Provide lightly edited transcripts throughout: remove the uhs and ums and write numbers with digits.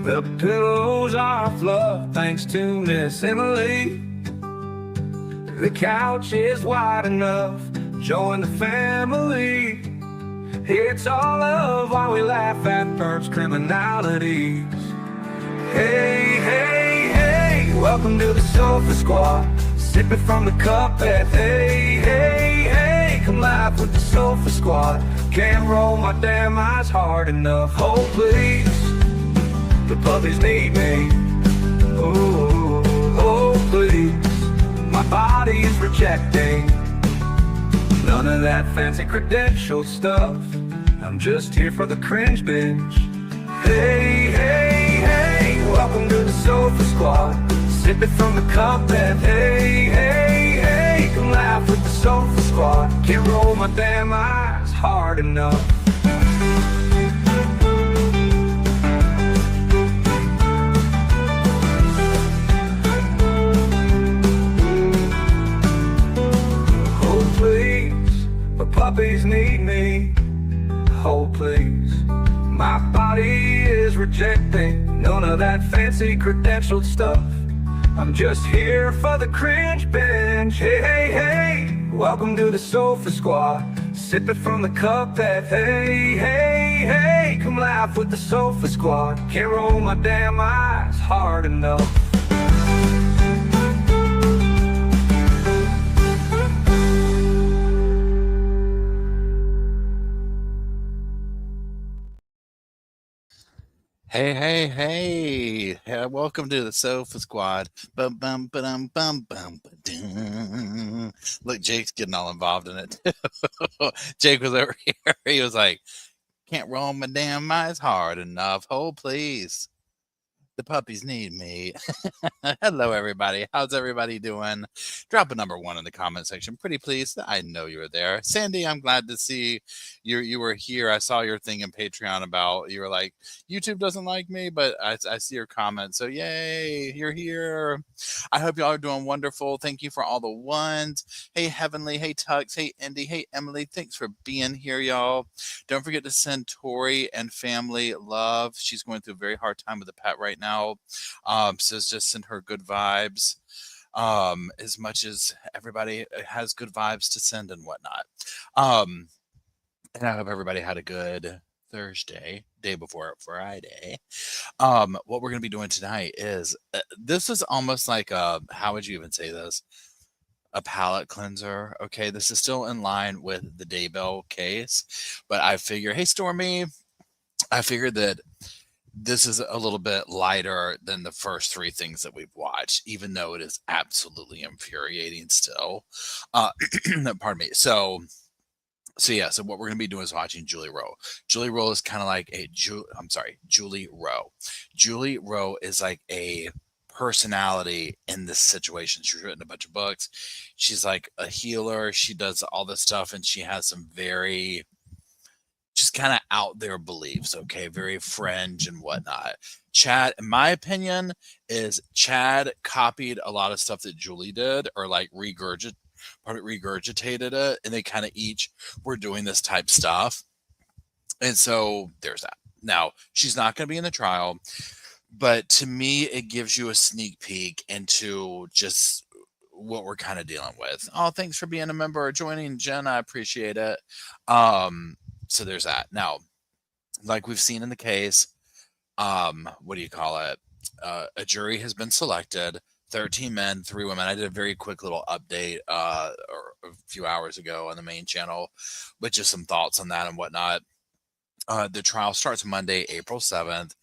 The pillows are fluff thanks to Miss Emily. The couch is wide enough, join the family. It's all love while we laugh at Bert's criminalities. Hey, hey, hey, welcome to the Sofa Squad. Sip it from the cup and hey, hey, hey, come laugh with the Sofa Squad. Can't roll my damn eyes hard enough. Oh, please, the puppies need me. Ooh, oh, please, my body is rejecting none of that fancy credential stuff. I'm just here for the cringe binge. Hey, hey, hey, welcome to the Sofa Squad. Sip it from the cup and hey, hey, hey, come laugh with the Sofa Squad. Can't roll my damn eyes hard enough. Oh please, the puppies need me. Oh please, my body is rejecting none of that fancy credentialed stuff. I'm just here for the cringe binge. Hey, hey, hey, welcome to the Sofa Squad. Sip it from the cup that hey, hey, hey, come laugh with the Sofa Squad. Can't roll my damn eyes hard enough. Hey, hey, hey. Welcome to the Sofa Squad. Bum, bum, ba-dum, bum, bum, ba-dum. Look, Jake's getting all involved in it, too. Jake was over here. He was like, can't roll my damn eyes hard enough. Oh, please. The puppies need me. Hello, everybody. How's everybody doing? Drop a number 1 in the comment section. Pretty pleased. I know you're there. Sandy, I'm glad to see you were here. I saw your thing in Patreon about you were like, YouTube doesn't like me, but I see your comment. So yay, you're here. I hope y'all are doing wonderful. Thank you for all the ones. Hey, Heavenly. Hey, Tux. Hey, Indy. Hey, Emily. Thanks for being here, y'all. Don't forget to send Tori and family love. She's going through a very hard time with the pet right now. So just send her good vibes, as much as everybody has good vibes to send and whatnot. And I hope everybody had a good Thursday, day before Friday. What we're going to be doing tonight is, this is almost like how would you even say this? A palate cleanser. Okay, this is still in line with the Daybell case, but I figure, hey, Stormy, I figured that this is a little bit lighter than the first 3 things that we've watched, even though it is absolutely infuriating still. Pardon me. So yeah, so what we're going to be doing is watching Julie Rowe. Julie Rowe is kind of like Julie Rowe. Julie Rowe is like a personality in this situation. She's written a bunch of books. She's like a healer. She does all this stuff, and she has some very just kind of out there beliefs, okay, very fringe and whatnot. Chad, in my opinion, is Chad copied a lot of stuff that Julie did, or like regurgitated it, and they kind of each were doing this type stuff. And so there's that. Now, she's not going to be in the trial, but to me, it gives you a sneak peek into just what we're kind of dealing with. Oh, thanks for being a member or joining, Jen. I appreciate it. So there's that. Now, like we've seen in the case, what do you call it? A jury has been selected, 13 men, 3 women. I did a very quick little update or a few hours ago on the main channel with just some thoughts on that and whatnot. The trial starts Monday, April 7th.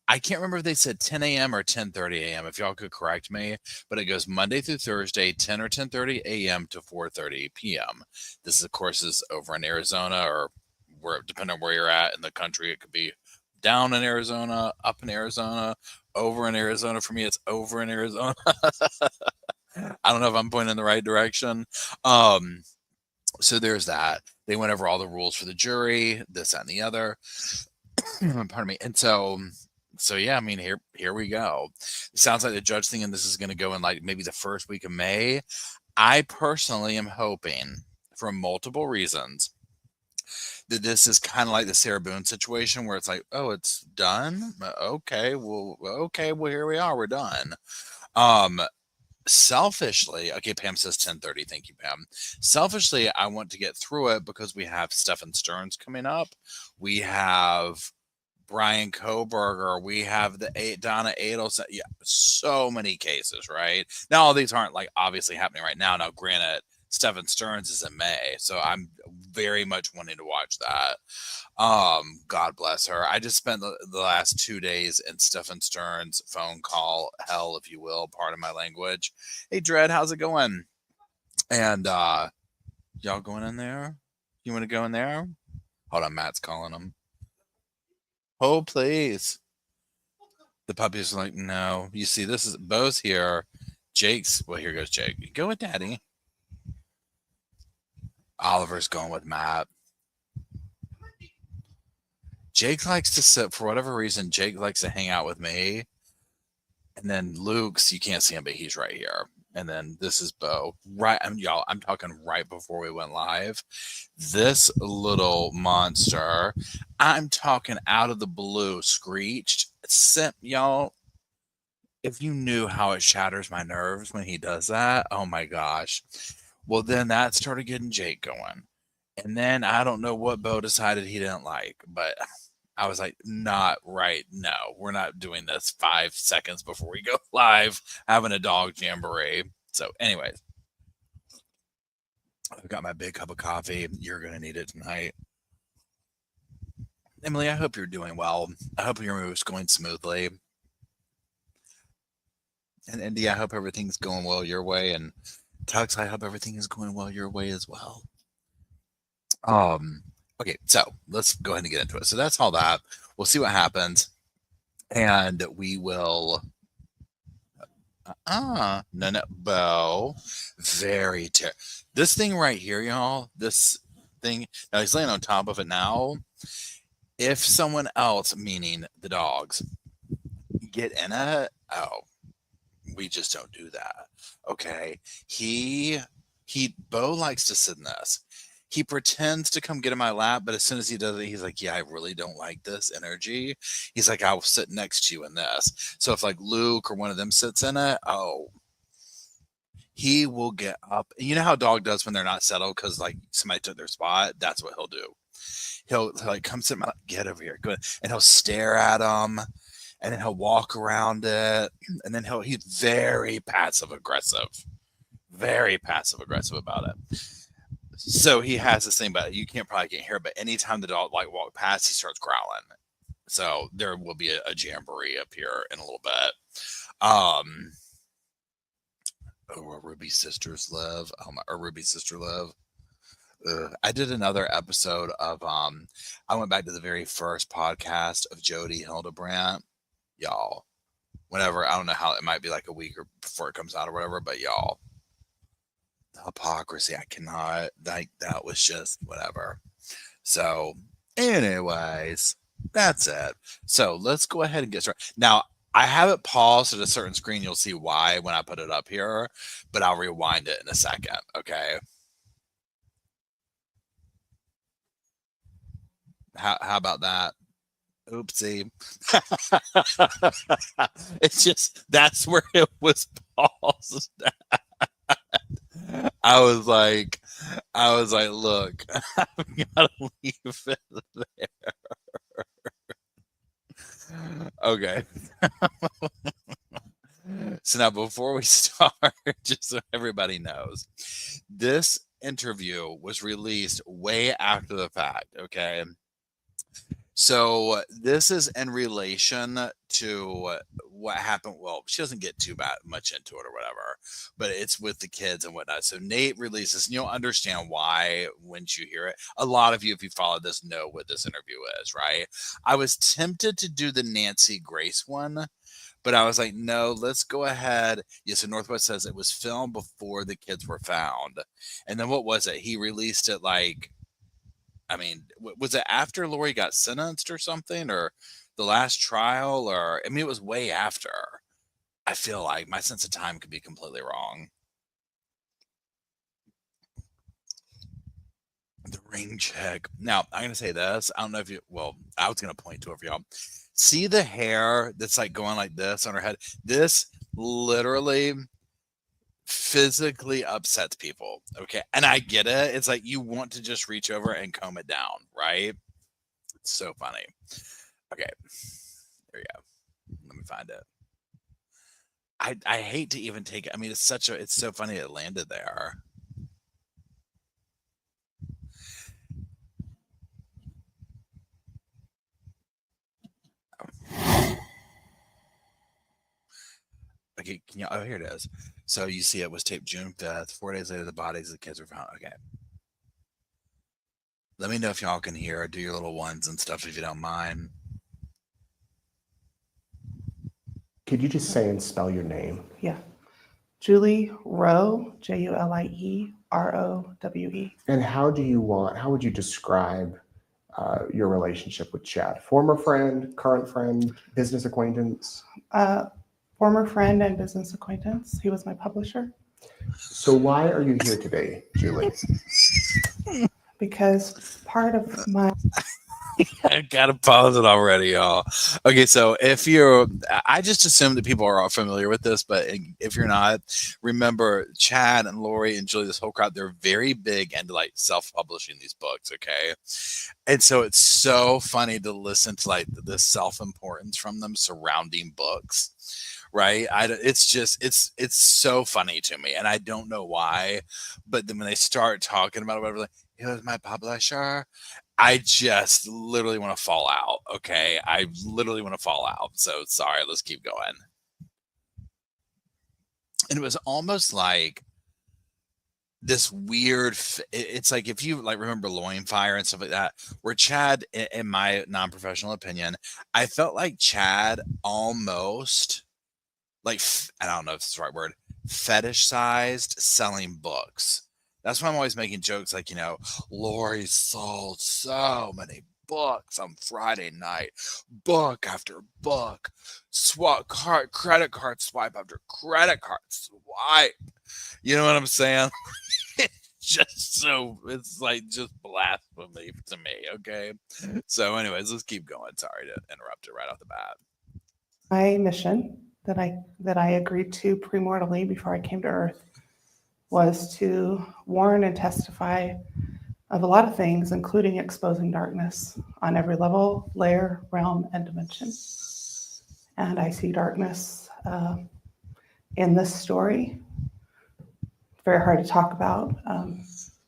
I can't remember if they said 10 a.m. or 10:30 a.m. If y'all could correct me, but it goes Monday through Thursday, 10 or 10:30 a.m. to 4:30 p.m. This, of course, is over in Arizona, or where, depending on where you're at in the country. It could be down in Arizona, up in Arizona, over in Arizona. For me, it's over in Arizona. I don't know if I'm pointing in the right direction. So there's that. They went over all the rules for the jury, this, that, and the other. Pardon me. And so yeah, I mean, here we go. It sounds like the judge thinking this is going to go in like maybe the first week of May. I personally am hoping, for multiple reasons, that this is kind of like the Sarah Boone situation where it's like, oh, it's done. Okay, well, here we are, we're done. Um, Selfishly, okay, Pam says 10:30. Thank you, Pam. Selfishly, I want to get through it because we have Stefan Stearns coming up. We have Brian Koberger. We have the Donna Adelson. Yeah, so many cases, right? Now, all these aren't like obviously happening right now. Now, granted, Stefan Stearns is in May, so I'm very much wanting to watch that. God bless her. I just spent the last 2 days in Stefan Stearns' phone call hell, if you will, pardon my language. Hey, Dred, how's it going? And y'all going in there? You want to go in there? Hold on, Matt's calling him. Oh, please. The puppy's like, no. You see, this is Bo's here. Jake's, well, here goes Jake. Go with Daddy. Oliver's going with Matt. Jake likes to sit, for whatever reason, Jake likes to hang out with me. And then Luke's, you can't see him, but he's right here. And then this is Bo. Right, y'all, I'm talking right before we went live. This little monster, I'm talking out of the blue, screeched. Y'all, if you knew how it shatters my nerves when he does that, oh my gosh. Well, then that started getting Jake going. And then I don't know what Bo decided he didn't like, but I was like, not right. No, we're not doing this 5 seconds before we go live, having a dog jamboree. So, anyways, I've got my big cup of coffee. You're going to need it tonight. Emily, I hope you're doing well. I hope your move's going smoothly. And Indy, I hope everything's going well your way. And Tux, I hope everything is going well your way as well. Okay, so let's go ahead and get into it. So that's all that. We'll see what happens. And we will. No, Bo. Very terrible. This thing right here, y'all. This thing. Now he's laying on top of it now. If someone else, meaning the dogs, get in it, oh, we just don't do that. Okay. Bo likes to sit in this. He pretends to come get in my lap, but as soon as he does it, he's like, yeah, I really don't like this energy. He's like, I'll sit next to you in this. So if like Luke or one of them sits in it, oh, he will get up. You know how a dog does when they're not settled because like somebody took their spot? That's what he'll do. He'll like come sit in my lap, get over here, good, and he'll stare at them, and then he'll walk around it, and then he's very passive aggressive about it. So he has this thing, but you probably can't hear it, but anytime the dog like walk past, he starts growling. So there will be a jamboree up here in a little bit. Where Ruby's sisters live. Or Ruby's sister live. I did another episode of I went back to the very first podcast of Jody Hildebrandt. Y'all, whenever, I don't know how, it might be like a week or before it comes out or whatever, but y'all, the hypocrisy, I cannot, like, that was just whatever. So anyways, that's it. So let's go ahead and get started. Now, I have it paused at a certain screen. You'll see why when I put it up here, but I'll rewind it in a second. Okay. How about that? Oopsie. It's just, that's where it was paused. I was like, look, I'm gonna leave it there. Okay. So now before we start, just so everybody knows, this interview was released way after the fact, okay? So this is in relation to what happened. Well, she doesn't get too much into it or whatever, but it's with the kids and whatnot. So Nate releases, and you'll understand why once you hear it. A lot of you, if you follow this, know what this interview is, right? I was tempted to do the Nancy Grace one, but I was like, no, let's go ahead. Yes, so Northwest says it was filmed before the kids were found. And then what was it? He released it like, I mean, was it after Lori got sentenced or something, or the last trial, or, I mean, it was way after. I feel like my sense of time could be completely wrong. The ring check. Now, I'm going to say this. I don't know if you, well, I was going to point to it for y'all. See the hair that's like going like this on her head? This literally physically upsets people. Okay. And I get it. It's like you want to just reach over and comb it down, right? It's so funny. Okay. There you go. Let me find it. I hate to even take it. I mean, it's so funny it landed there. Okay, oh, here it is. So you see it was taped June 5th. 4 days later, the bodies of the kids were found. Okay. Let me know if y'all can hear or do your little ones and stuff if you don't mind. Could you just say and spell your name? Yeah. Julie Rowe, Julie Rowe. And how would you describe your relationship with Chad? Former friend, current friend, business acquaintance? Former friend and business acquaintance. He was my publisher. So why are you here today, Julie? Because part of my... I gotta pause it already, y'all. Okay, so I just assume that people are all familiar with this, but if you're not, remember Chad and Lori and Julie, this whole crowd, they're very big into like self-publishing these books, okay? And so it's so funny to listen to like the self-importance from them surrounding books, right? It's so funny to me, and I don't know why, but then when they start talking about it, whatever, like, it was my publisher, I just literally want to fall out. Okay. I literally want to fall out. So sorry, let's keep going. And it was almost like this weird, it's like if you like remember Loin Fire and stuff like that, where Chad, in my non-professional opinion, I felt like Chad almost like, I don't know if it's the right word, fetish-sized selling books. That's why I'm always making jokes like, Lori sold so many books on Friday night, book after book, credit card swipe after credit card swipe. You know what I'm saying? It's like just blasphemy to me. Okay. So anyways, let's keep going. Sorry to interrupt it right off the bat. My mission that I agreed to premortally before I came to Earth was to warn and testify of a lot of things, including exposing darkness on every level, layer, realm, and dimension. And I see darkness in this story. It's very hard to talk about.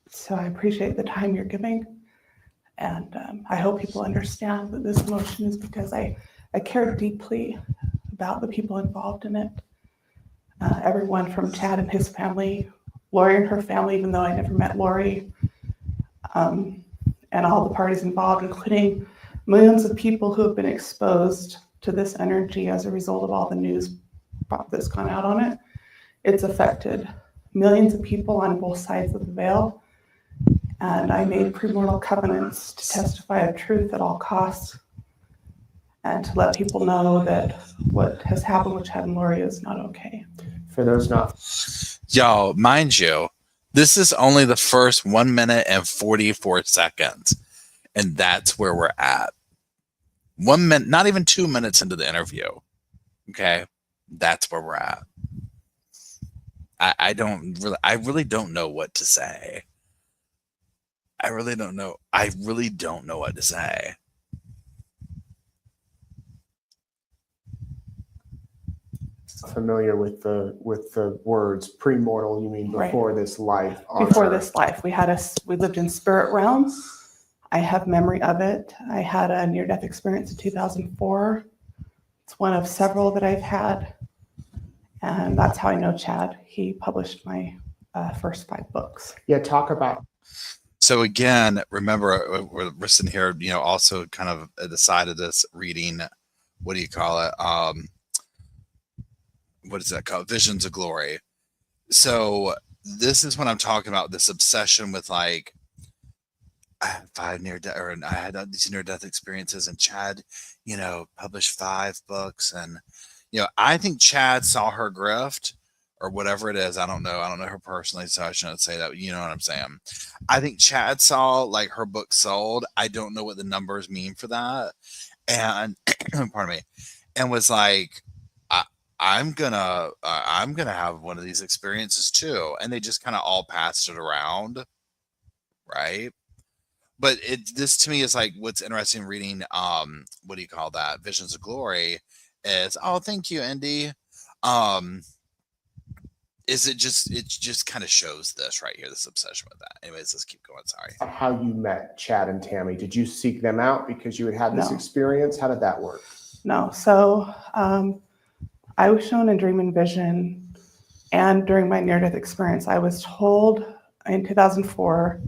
So I appreciate the time you're giving. And I hope people understand that this emotion is because I care deeply about the people involved in it. Everyone from Chad and his family, Lori and her family, even though I never met Lori, and all the parties involved, including millions of people who have been exposed to this energy as a result of all the news that's gone out on it. It's affected millions of people on both sides of the veil. And I made premortal covenants to testify of truth at all costs and to let people know that what has happened with Chad and Lori is not okay. For those not... Y'all, mind you, this is only the first 1 minute and 44 seconds. And that's where we're at. 1 minute, not even 2 minutes into the interview. Okay. That's where we're at. I really don't know what to say. I really don't know what to say. Familiar with the words premortal, you mean before this life? Before this life, we lived in spirit realms. I have memory of it. I had a near-death experience in 2004. It's one of several that I've had, and that's how I know Chad. He published my first 5 books. Yeah, talk about. So again, remember we're sitting here, also kind of at the side of this reading. What do you call it? What is that called? Visions of Glory. So this is what I'm talking about, this obsession with like, I had these near-death experiences, and Chad, published 5 books. And, I think Chad saw her grift or whatever it is. I don't know her personally, so I shouldn't say that. You know what I'm saying? I think Chad saw like her book sold. I don't know what the numbers mean for that. And pardon me, and was like, I'm gonna have one of these experiences too. And they just kind of all passed it around, right? But this to me is like what's interesting reading. What do you call that? Visions of Glory is, oh, thank you, Indy. Is it just kind of shows this right here, this obsession with that. Anyways, let's keep going. Sorry. How you met Chad and Tammy? Did you seek them out because you had this No. experience? How did that work? No. So I was shown in dream and vision, and during my near-death experience, I was told in 2004,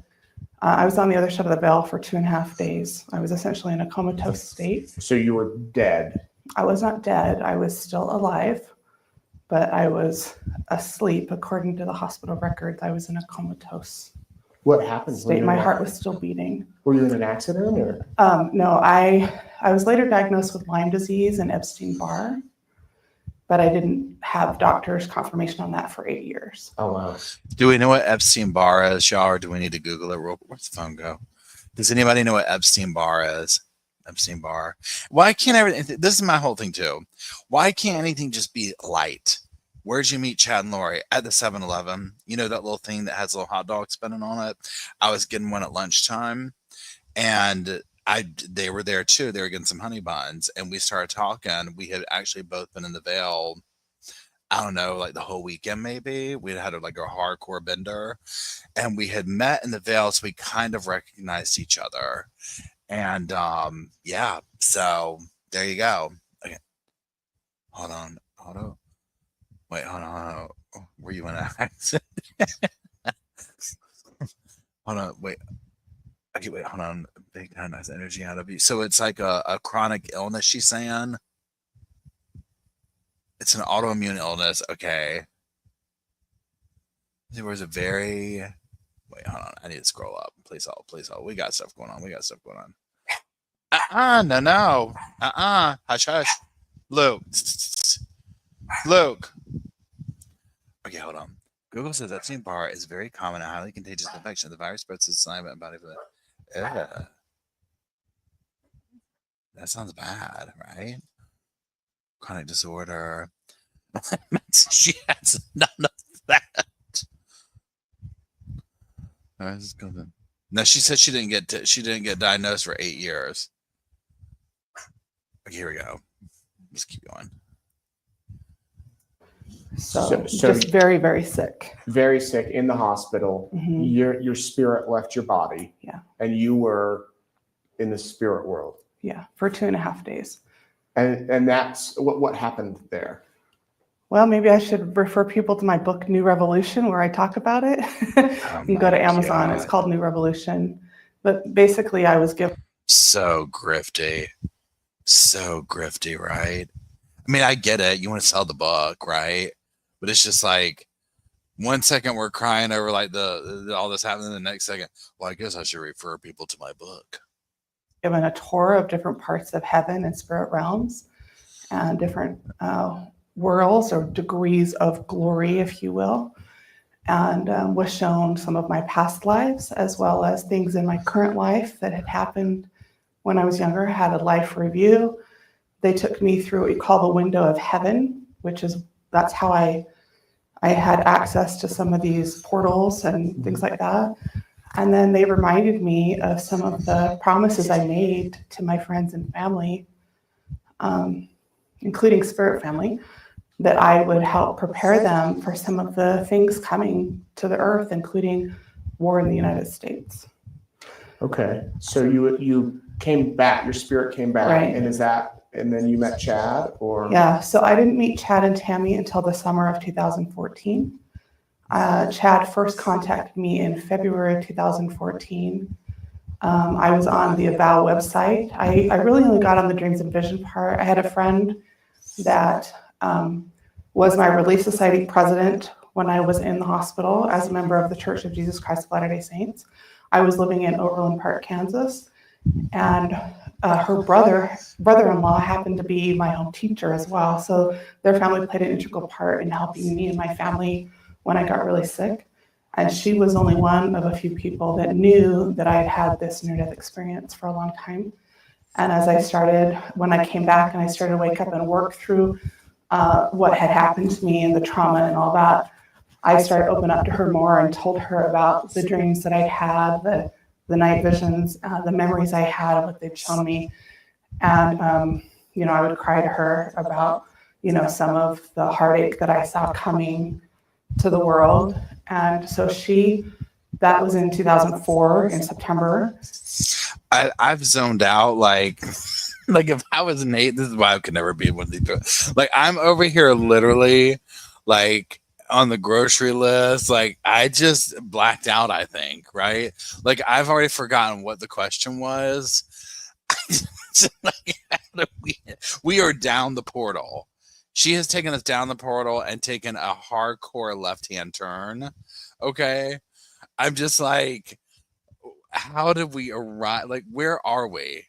I was on the other side of the veil for 2.5 days. I was essentially in a comatose state. So you were dead. I was not dead. I was still alive, but I was asleep. According to the hospital records, I was in a comatose What happened? state. My heart was still beating. Were you in an accident or? No, I was later diagnosed with Lyme disease and Epstein-Barr, but I didn't have doctor's confirmation on that for 8 years. Oh, wow. Do we know what Epstein-Barr is, y'all, or do we need to Google it real quick? Where's the phone go? Does anybody know what Epstein-Barr is? Epstein-Barr. Why can't everything? This is my whole thing too. Why can't anything just be light? Where'd you meet Chad and Lori? At the 7-Eleven. You know that little thing that has a little hot dog spinning on it? I was getting one at lunchtime, and they were there too. They were getting some honey buns, and we started talking. We had actually both been in the veil, I don't know, like the whole weekend maybe. We'd had like a hardcore bender, and we had met in the veil, so we kind of recognized each other. And yeah, so there you go. Okay. Hold on. Wait, hold on. Were you in an accident? Hold on, wait. Okay, wait, hold on. Big time nice energy out of you. So it's like a chronic illness, she's saying. It's an autoimmune illness. Okay. There was a very wait, hold on. I need to scroll up. Please hold, please hold. We got stuff going on. No. Hush, hush. Luke. Okay, hold on. Google says Epstein-Barr is very common and highly contagious infection. The virus spreads to the saliva and body fluid. That sounds bad, right? Chronic disorder. She has none of that. No, she said she didn't get diagnosed for 8 years. Okay, here we go. Let's keep going. So just very, very sick. Very sick in the hospital. Mm-hmm. Your spirit left your body. Yeah. And you were in the spirit world. Yeah, for 2.5 days. And that's what happened there. Well, maybe I should refer people to my book, New Revolution, where I talk about it. You go to Amazon. God. It's called New Revolution. But basically, I was given. So grifty, right? I mean, I get it. You want to sell the book, right? But it's just like 1 second we're crying over like the all this happening. The next second, well, I guess I should refer people to my book. Given a tour of different parts of heaven and spirit realms, and different worlds or degrees of glory, if you will, and was shown some of my past lives as well as things in my current life that had happened when I was younger. Had a life review. They took me through what we call the window of heaven, that's how I had access to some of these portals and things like that. And then they reminded me of some of the promises I made to my friends and family, including spirit family, that I would help prepare them for some of the things coming to the earth, including war in the United States. Okay. So you came back, your spirit came back, right. And then you met Chad, or? Yeah, so I didn't meet Chad and Tammy until the summer of 2014. Chad first contacted me in February of 2014. I was on the Daybell website. I really only got on the dreams and vision part. I had a friend that was my Relief Society president when I was in the hospital as a member of the Church of Jesus Christ of Latter-day Saints. I was living in Overland Park, Kansas, And her brother-in-law happened to be my home teacher as well. So their family played an integral part in helping me and my family when I got really sick. And she was only one of a few people that knew that I had had this near-death experience for a long time. And as I started, when I came back and I started to wake up and work through what had happened to me and the trauma and all that, I started to open up to her more and told her about the dreams that I'd had, the night visions, the memories I had of what they'd shown me. And, you know, I would cry to her about, you know, some of the heartache that I saw coming to the world. And so that was in 2004 in September. I've zoned out, like if I was Nate, this is why I could never be one of these people. Like, I'm over here literally like on the grocery list. Like, I just blacked out, I think, right? Like, I've already forgotten what the question was. Like, we are down the portal. She has taken us down the portal and taken a hardcore left-hand turn. Okay. I'm just like, how did we arrive? Like, where are we?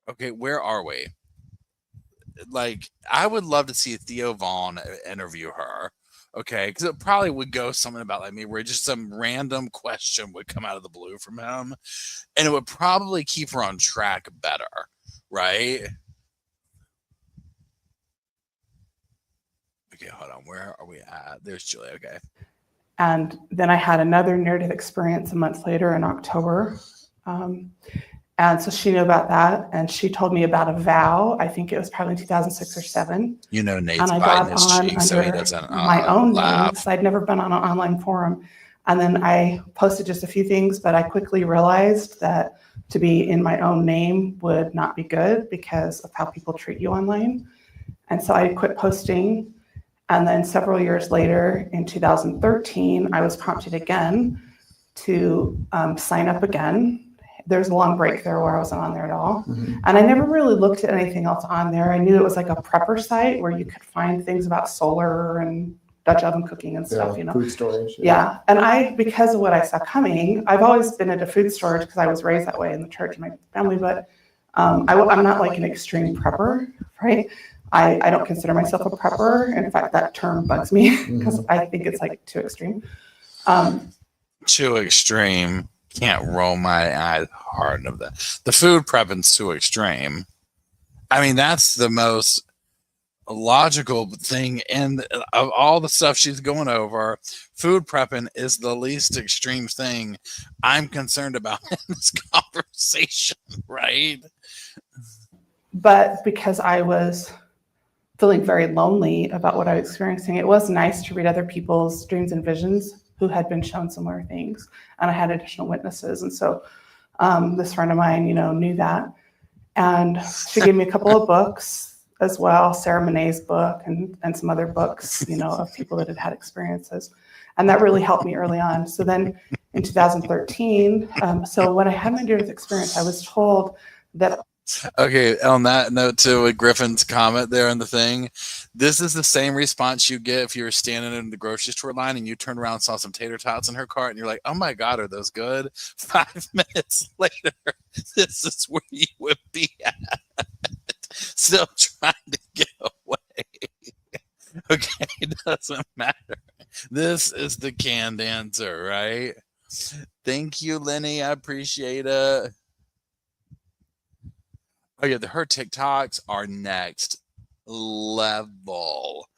Okay, where are we? Like, I would love to see Theo Vaughn interview her. Okay, because it probably would go something about like me, where just some random question would come out of the blue from him, and it would probably keep her on track better, right? Okay, hold on. Where are we at? There's Julie. Okay. And then I had another near-death experience a month later in October. And so she knew about that. And she told me about a vow. I think it was probably in 2006 or 7. You know, Nate's and I biting got his on cheek so he under doesn't my own laugh. name. So I'd never been on an online forum. And then I posted just a few things, but I quickly realized that to be in my own name would not be good because of how people treat you online. And so I quit posting. And then several years later, in 2013, I was prompted again to sign up again. There's a long break there where I wasn't on there at all. Mm-hmm. And I never really looked at anything else on there. I knew it was like a prepper site where you could find things about solar and Dutch oven cooking and stuff, you know. Food storage. Yeah. And because of what I saw coming, I've always been into food storage because I was raised that way in the church in my family, but I'm not like an extreme prepper, right? I don't consider myself a prepper. In fact, that term bugs me because I think it's like too extreme. Too extreme. Can't roll my eyes hard of that. The food prepping's too extreme. I mean, that's the most logical thing. And of all the stuff she's going over, food prepping is the least extreme thing I'm concerned about in this conversation, right? But because I was feeling very lonely about what I was experiencing, it was nice to read other people's dreams and visions who had been shown similar things. And I had additional witnesses. And so this friend of mine, you know, knew that. And she gave me a couple of books as well, Sarah Monet's book and some other books, you know, of people that had had experiences. And that really helped me early on. So then in 2013, so when I had my near-death experience, I was told that. Okay, on that note too, with Griffin's comment there in the thing, this is the same response you get if you were standing in the grocery store line and you turned around and saw some tater tots in her cart and you're like, oh my God, are those good? 5 minutes later, this is where you would be at. Still trying to get away. Okay, it doesn't matter. This is the canned answer, right? Thank you, Lenny. I appreciate it. Oh yeah, her TikToks are next level.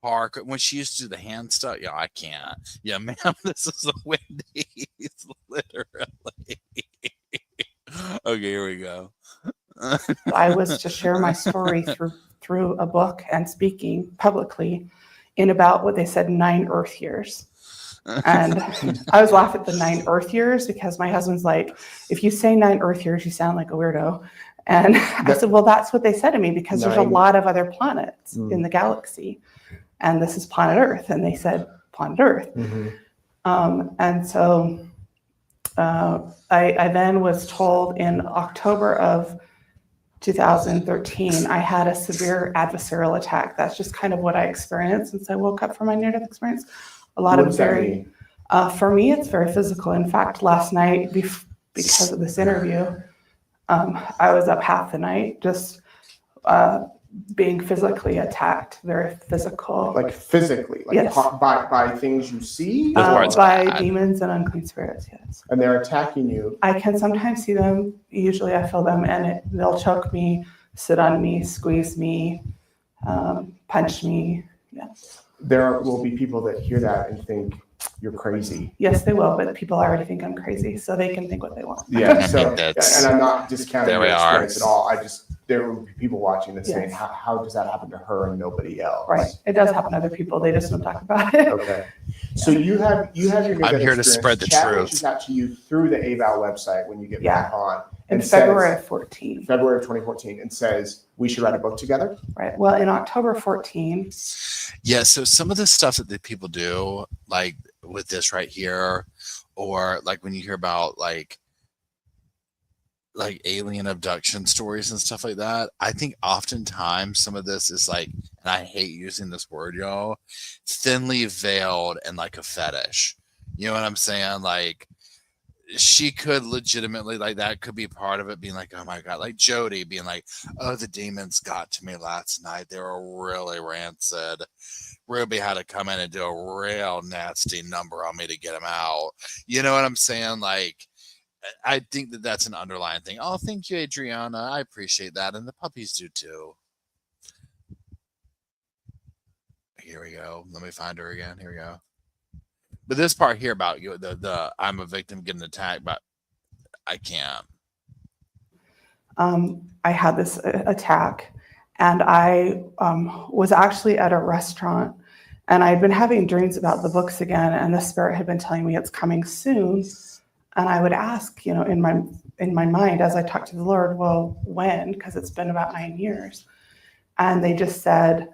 Park when she used to do the hand stuff. Yeah, I can't. Yeah, ma'am, this is a Wendy's, literally. Okay, here we go. I was to share my story through a book and speaking publicly in about what they said 9 Earth years. And I was laughing at the 9 Earth years because my husband's like, if you say 9 Earth years, you sound like a weirdo. And I said, well, that's what they said to me because there's a lot of other planets in the galaxy. And this is planet Earth. And they said planet Earth. And so I then was told in October of 2013, I had a severe adversarial attack. That's just kind of what I experienced since I woke up from my near-death experience. A lot of very, for me, it's very physical. In fact, last night, because of this interview. I was up half the night just being physically attacked, very physical. Like physically, like Yes. by things you see, By demons and unclean spirits, yes. and they're attacking you. I can sometimes see them. Usually I feel them, and they'll choke me, sit on me, squeeze me, punch me. Yes. There will be people that hear that and think you're crazy. Yes, they will, but people already think I'm crazy, so they can think what they want. Yeah. So, That's- and I'm not discounting There your we are. experience at all. There will be people watching this saying, Yes. how does that happen to her and nobody else? Right. It does happen to other people. They just don't talk about it. Okay. So you have your I'm here to spread the Chat truth. reaches out to you through the AVAL website when you get Yeah. back on. In and February says- of 14. February of 2014, and says we should write a book together. Right. Well, in October 14, Yeah, so some of the stuff that the people do, like with this right here, or like when you hear about like alien abduction stories and stuff like that, I think oftentimes some of this is like, and I hate using this word, y'all, thinly veiled and like a fetish. You know what I'm saying? Like, she could legitimately, like, that could be part of it, being like, oh my God, like Jody being like, oh, the demons got to me last night. They were really rancid. Ruby had to come in and do a real nasty number on me to get them out. You know what I'm saying? Like, I think that that's an underlying thing. Oh, thank you, Adriana. I appreciate that. And the puppies do too. Here we go. Let me find her again. Here we go. But this part here about you, the I'm a victim getting attacked, but I can't. I had this attack, and I was actually at a restaurant, and I'd been having dreams about the books again, and the spirit had been telling me it's coming soon. And I would ask, in my mind as I talked to the Lord, well, when? Because it's been about 9 years. And they just said,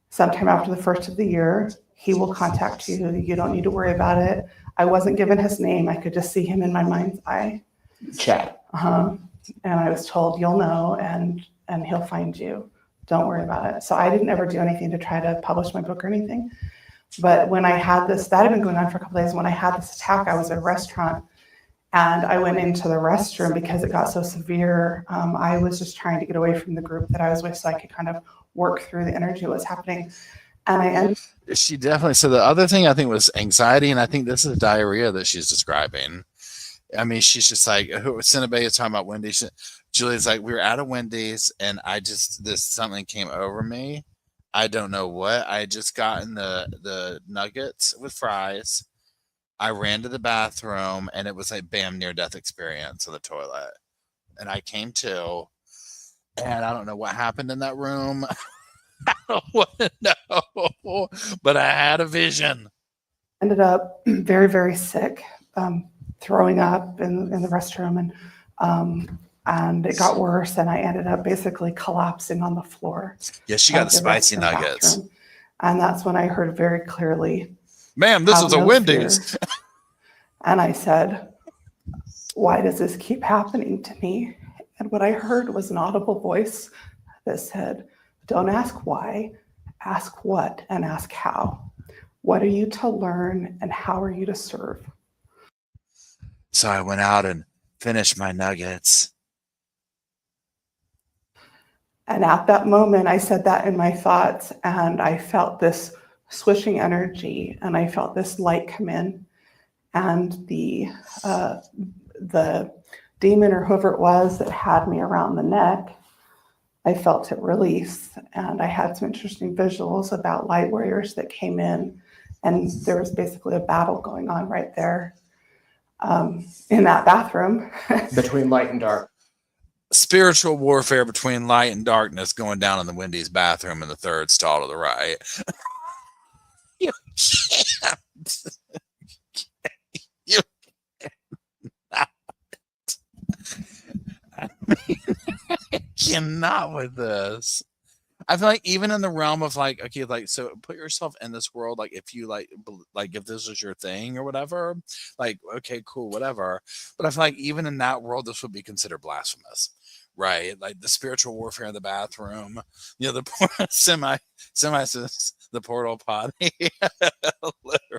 sometime after the first of the year, he will contact you. You don't need to worry about it. I wasn't given his name. I could just see him in my mind's eye. Chat. And I was told, you'll know, and he'll find you. Don't worry about it. So I didn't ever do anything to try to publish my book or anything. But when I had this, that had been going on for a couple of days. When I had this attack, I was at a restaurant, and I went into the restroom because it got so severe. I was just trying to get away from the group that I was with so I could kind of work through the energy that was happening. And I ended. She definitely. So the other thing I think was anxiety, and I think this is diarrhea that she's describing. I mean, she's just like, Cinnabay is talking about Wendy. Julie's like, we were at a Wendy's, and something came over me. I don't know what. I had just gotten the nuggets with fries. I ran to the bathroom, and it was like bam, near death experience on the toilet. And I came to, and I don't know what happened in that room. I don't want to know, but I had a vision. Ended up very, very sick, throwing up in the restroom, and it got worse, and I ended up basically collapsing on the floor. Yeah, she got the spicy restroom nuggets. bathroom. And that's when I heard very clearly, Ma'am, this "Have is a no Wendy's. fear." And I said, why does this keep happening to me? And what I heard was an audible voice that said, don't ask why, ask what, and ask how. What are you to learn, and how are you to serve? So I went out and finished my nuggets. And at that moment, I said that in my thoughts, and I felt this swishing energy, and I felt this light come in, and the demon or whoever it was that had me around the neck, I felt it release, and I had some interesting visuals about light warriors that came in, and there was basically a battle going on right there in that bathroom. Between light and dark. Spiritual warfare between light and darkness going down in the Wendy's bathroom in the third stall to the right. You can't. You cannot. I mean, I cannot with this. I feel like even in the realm of like, okay, like, so put yourself in this world, like if you like if this was your thing or whatever, like, okay, cool, whatever. But I feel like even in that world, this would be considered blasphemous, right? Like the spiritual warfare in the bathroom, the semi says the portal potty, literally.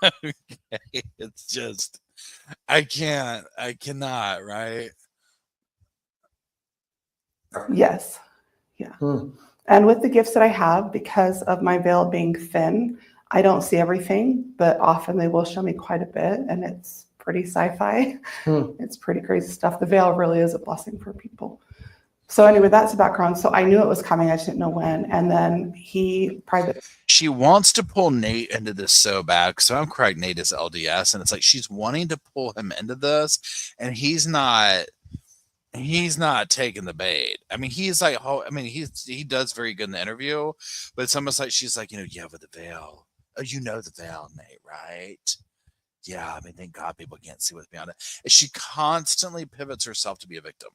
Okay, it's just I can't. I cannot, right? Yes. Yeah. And with the gifts that I have, because of my veil being thin, I don't see everything, but often they will show me quite a bit, and it's pretty sci-fi. It's pretty crazy stuff. The veil really is a blessing for people. So anyway, that's the background. So I knew it was coming. I just didn't know when. And then she wants to pull Nate into this so bad. So I'm correct. Nate is LDS, and it's like she's wanting to pull him into this, and he's not taking the bait. I mean, he's like, he does very good in the interview, but it's almost like she's like, yeah, with the veil. Oh, the veil, Nate, right? Yeah, I mean, thank God people can't see what's beyond it. And she constantly pivots herself to be a victim.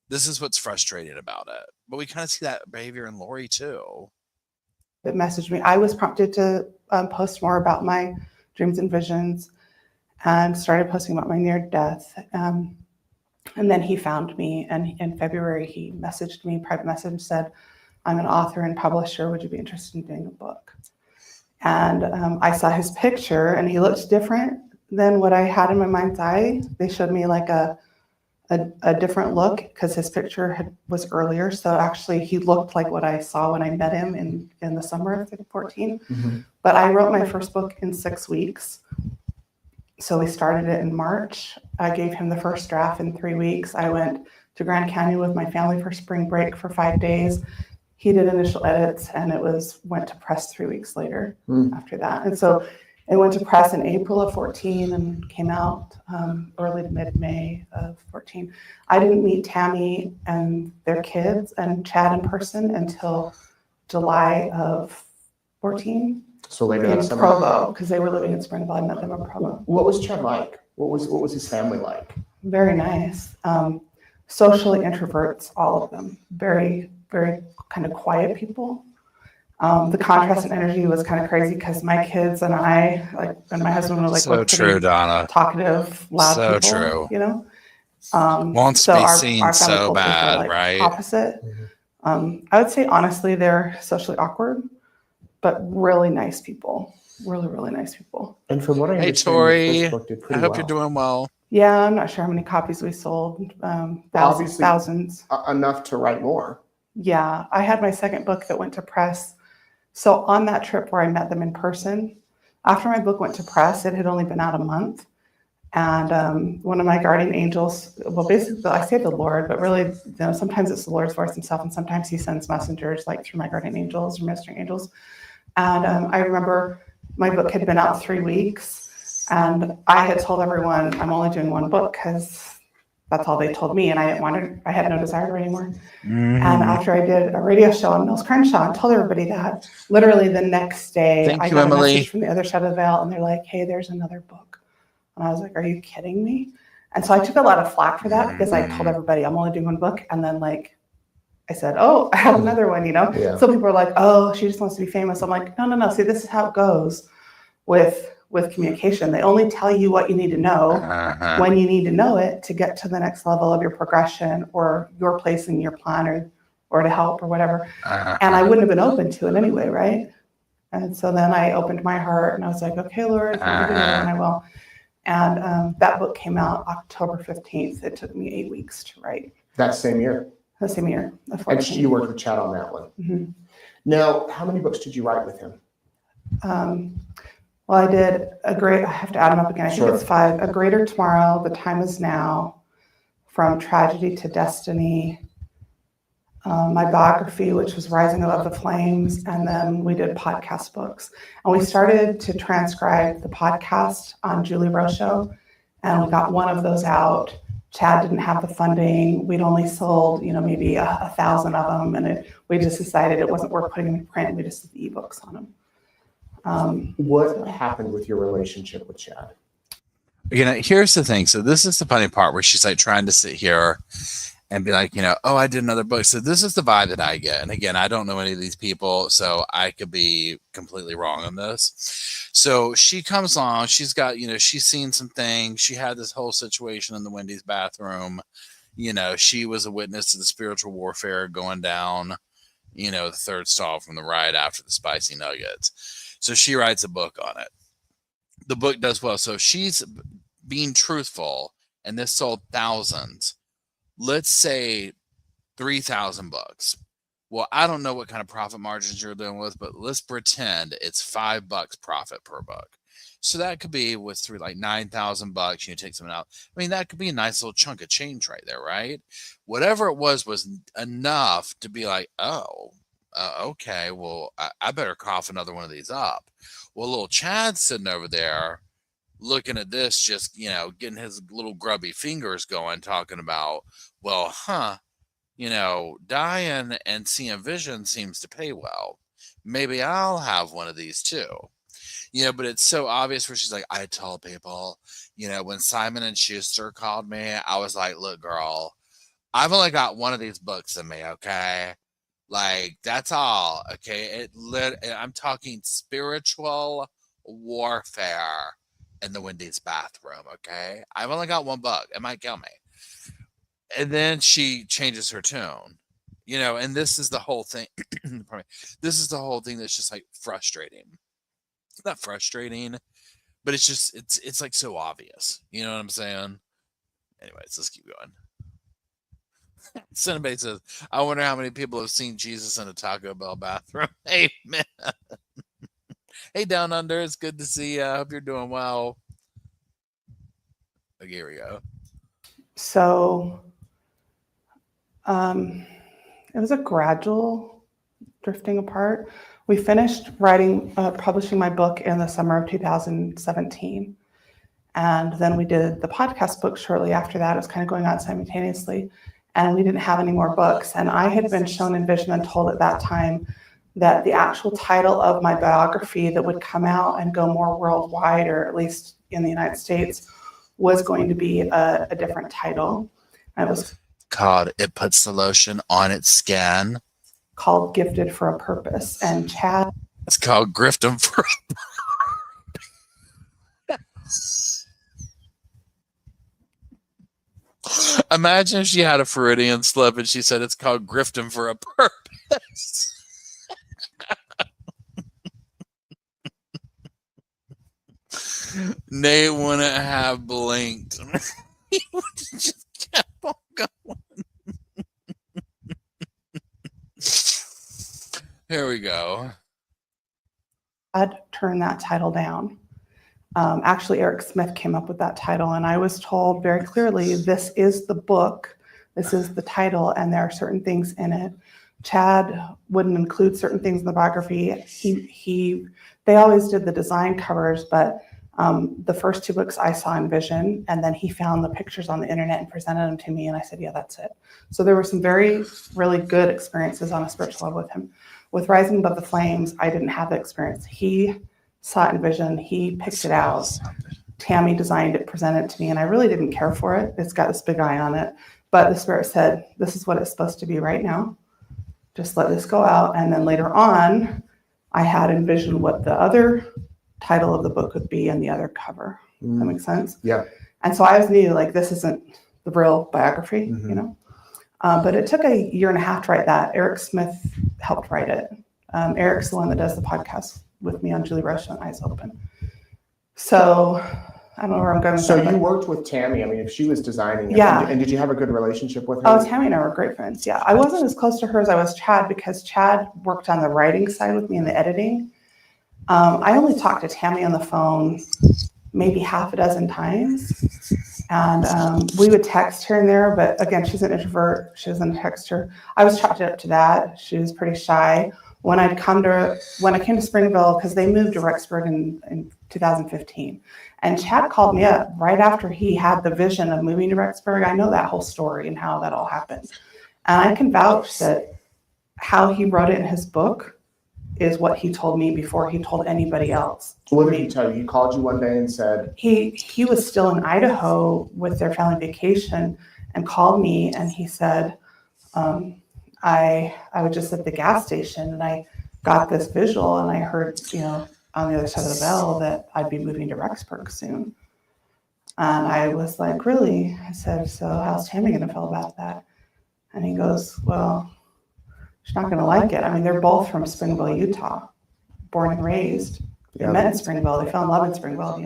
This is what's frustrating about it. But we kind of see that behavior in Lori too. That messaged me. I was prompted to post more about my dreams and visions, and started posting about my near death. And then he found me, and in February he messaged me, private message, said, "I'm an author and publisher. Would you be interested in doing a book?" And I saw his picture, and he looked different than what I had in my mind's eye. They showed me like a different look because his picture was earlier. So actually he looked like what I saw when I met him in the summer of 2014. But I wrote my first book in 6 weeks. So we started it in March. I gave him the first draft in 3 weeks. I went to Grand Canyon with my family for spring break for 5 days. He did initial edits, and it went to press 3 weeks later after that. And so it went to press in April of 14 and came out early to mid-May of 14. I didn't meet Tammy and their kids and Chad in person until July of 14. So later that in summer. Provo, because they were living in Springville. I met them in Provo. What was Chad like? What was his family like? Very nice. Socially introverts, all of them. Very, very kind of quiet people. The contrast in energy was kind of crazy because my kids and I, and my husband were like, so true, Donna. Talkative, loud so people, true. Wants to be seen so bad, right? Opposite. I would say honestly, they're socially awkward, but really nice people. Really, really nice people. And from what I understand, Tori, your first book did pretty I hope well. you're doing well. Yeah, I'm not sure how many copies we sold. Thousands. Enough to write more. Yeah, I had my second book that went to press. So on that trip where I met them in person, after my book went to press, it had only been out a month. And one of my guardian angels, well, basically I say the Lord, but really, sometimes it's the Lord's voice himself, and sometimes he sends messengers like through my guardian angels or ministering angels. And I remember my book had been out 3 weeks, and I had told everyone I'm only doing one book because that's all they told me, and I had no desire to write anymore. And after I did a radio show on Mills Crenshaw and told everybody that, literally the next day, I got a message from the other side of the veil, and they're like, "Hey, there's another book." And I was like, "Are you kidding me?" And so I took a lot of flack for that because I told everybody I'm only doing one book, and then I said, "Oh, I have another one," Yeah. So people are like, "Oh, she just wants to be famous." I'm like, no. See, this is how it goes with communication. They only tell you what you need to know when you need to know it to get to the next level of your progression or your place in your plan or to help or whatever. And I wouldn't have been open to it anyway, right? And so then I opened my heart and I was like, "Okay, Lord, if you want me to do it, then I will." And that book came out October 15th. It took me 8 weeks to write. That same year. The same year. And you worked with Chad on that one. Mm-hmm. Now, how many books did you write with him? Well, I did I have to add them up again. I think it's 5. A Greater Tomorrow, The Time Is Now, From Tragedy to Destiny, my biography, which was Rising Above the Flames, and then we did podcast books. And we started to transcribe the podcast on Julie Rowe Show, and we got one of those out. Chad didn't have the funding. We'd only sold, maybe 1,000 of them, and we just decided it wasn't worth putting in print. We just did the ebooks on them. What happened with your relationship with Chad? Here's the thing. So this is the funny part where she's like trying to sit here and be like, oh, I did another book. So this is the vibe that I get. And again, I don't know any of these people, so I could be completely wrong on this. So she comes along. She's got, she's seen some things. She had this whole situation in the Wendy's bathroom. She was a witness to the spiritual warfare going down, the third stall from the ride after the spicy nuggets. So she writes a book on it. The book does well. So she's being truthful, and this sold thousands, let's say 3,000 books. Well, I don't know what kind of profit margins you're dealing with, but let's pretend it's $5 profit per book. So that could be with through like 9,000 bucks. You take something out. I mean, that could be a nice little chunk of change right there, right? Whatever it was enough to be like, oh, okay, well, I better cough another one of these up. Well, little Chad's sitting over there looking at this, just, getting his little grubby fingers going, talking about, well, dying and seeing vision seems to pay well. Maybe I'll have one of these too. But it's so obvious where she's like, I told people, when Simon & Schuster called me, I was like, look, girl, I've only got one of these books in me, okay? Like, that's all, okay? I'm talking spiritual warfare in the Wendy's bathroom, okay? I've only got one book. It might kill me. And then she changes her tune, and this is the whole thing. This is the whole thing that's just like frustrating. Not frustrating, but it's just, it's like so obvious. You know what I'm saying? Anyways, let's keep going. Cinnabay says, I wonder how many people have seen Jesus in a Taco Bell bathroom. Amen. Hey, Down Under, it's good to see you. I hope you're doing well. Okay, here we go. So it was a gradual drifting apart. We finished publishing my book in the summer of 2017. And then we did the podcast book shortly after that. It was kind of going on simultaneously. And we didn't have any more books. And I had been shown in vision and told at that time that the actual title of my biography that would come out and go more worldwide, or at least in the United States, was going to be a different title. It was called It Puts the Lotion on Its Skin. Called Gifted for a Purpose. And Chad. It's called Grifting for a Imagine if she had a Freudian slip and she said it's called Grifting for a Purpose. Nate wouldn't have blinked. He would have just kept on going. Here we go. I'd turn that title down. Actually, Eric Smith came up with that title, and I was told very clearly, this is the book, this is the title, and there are certain things in it. Chad wouldn't include certain things in the biography. They always did the design covers, but the first two books I saw in vision, and then he found the pictures on the internet and presented them to me, and I said, yeah, that's it. So there were some really good experiences on a spiritual level with him. With Rising Above the Flames, I didn't have the experience. He saw it in vision. He picked it out. Tammy designed it, presented it to me, and I really didn't care for it. It's got this big eye on it. But the Spirit said, this is what it's supposed to be right now. Just let this go out. And then later on, I had envisioned what the other title of the book would be and the other cover. That makes sense? Yeah. And so I always knew, like, this isn't the real biography, But it took a year and a half to write that. Eric Smith helped write it. Eric's the one that does the podcast with me on Julie Rush and Eyes Open. So I don't know where I'm going with So that. you worked with Tammy. I mean, if she was designing it, Yeah. and did you have a good relationship with her? Oh, Tammy and I were great friends. Yeah. I wasn't as close to her as I was Chad, because Chad worked on the writing side with me and the editing. I only talked to Tammy on the phone maybe half a dozen times. And we would text here and there, but again, she's an introvert. She doesn't text her. I was chalked up to that. She was pretty shy. When I came to Springville, because they moved to Rexburg in 2015, and Chad called me up right after he had the vision of moving to Rexburg. I know that whole story and how that all happened. And I can vouch that how he wrote it in his book is what he told me before he told anybody else. What did he tell you? He called you one day and said? He was still in Idaho with their family vacation and called me, and he said, I was just at the gas station and I got this visual, and I heard, on the other side of the bell that I'd be moving to Rexburg soon. And I was like, really? I said, so how's Tammy going to feel about that? And he goes, well, she's not going to like it. I mean, they're both from Springville, Utah, born and raised. They met in Springville. They fell in love in Springville,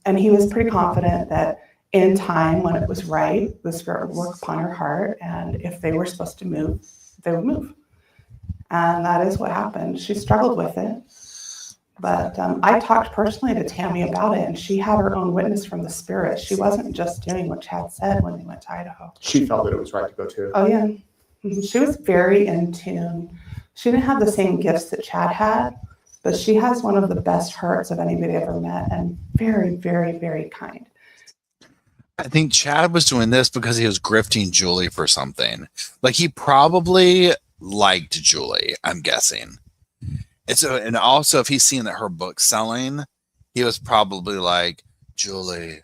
and he was pretty confident that in time, when it was right, the Spirit would work upon her heart, and if they were supposed to move, they would move. And that is what happened. She struggled with it. But I talked personally to Tammy about it, and she had her own witness from the Spirit. She wasn't just doing what Chad said when they went to Idaho. She felt that it was right to go too. Oh, yeah. She was very in tune. She didn't have the same gifts that Chad had, but she has one of the best hearts of anybody I ever met, and very, very, very kind. I think Chad was doing this because he was grifting Julie for something. Like, he probably liked Julie, I'm guessing. And also, if he's seen that her book's selling, he was probably like, Julie,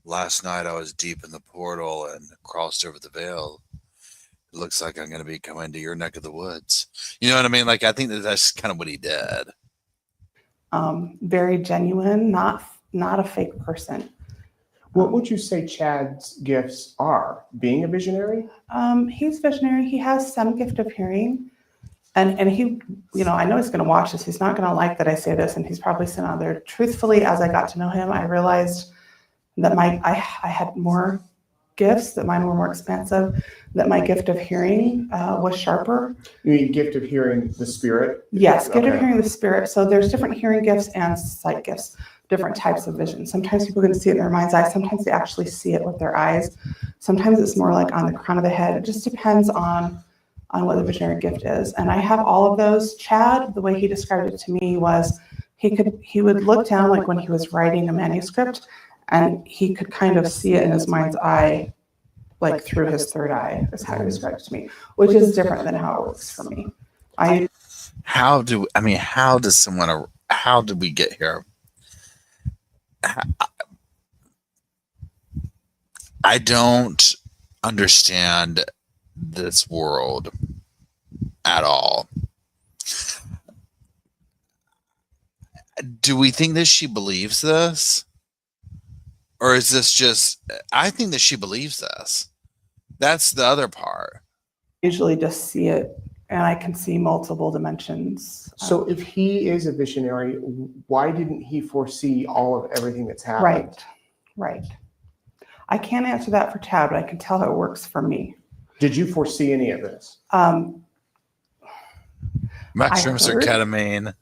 last night I was deep in the portal and crossed over the veil. It looks like I'm going to be coming to your neck of the woods. You know what I mean? Like, I think that's kind of what he did. Very genuine, not a fake person. What would you say Chad's gifts are? Being a visionary? He's visionary. He has some gift of hearing. And he, I know he's going to watch this. He's not going to like that I say this, and he's probably sitting out there. Truthfully, as I got to know him, I realized that I had more gifts, that mine were more expansive, that my gift of hearing was sharper. You mean gift of hearing the Spirit? Yes, gift of hearing the Spirit. So there's different hearing gifts and sight gifts, different types of vision. Sometimes people can see it in their mind's eye. Sometimes they actually see it with their eyes. Sometimes it's more like on the crown of the head. It just depends on what the visionary gift is. And I have all of those. Chad, the way he described it to me was he would look down, like when he was writing a manuscript, and he could kind of see it in his mind's eye, like through his third eye, is how he described it to me, which is different than how it works for me. How did we get here? I don't understand this world at all. Do we think that she believes this? Or is this just, I think that she believes this. That's the other part. Usually just see it, and I can see multiple dimensions. So if he is a visionary, why didn't he foresee all of everything that's happened? Right. I can't answer that for Chad, but I can tell how it works for me. Did you foresee any of this? Mushrooms or ketamine?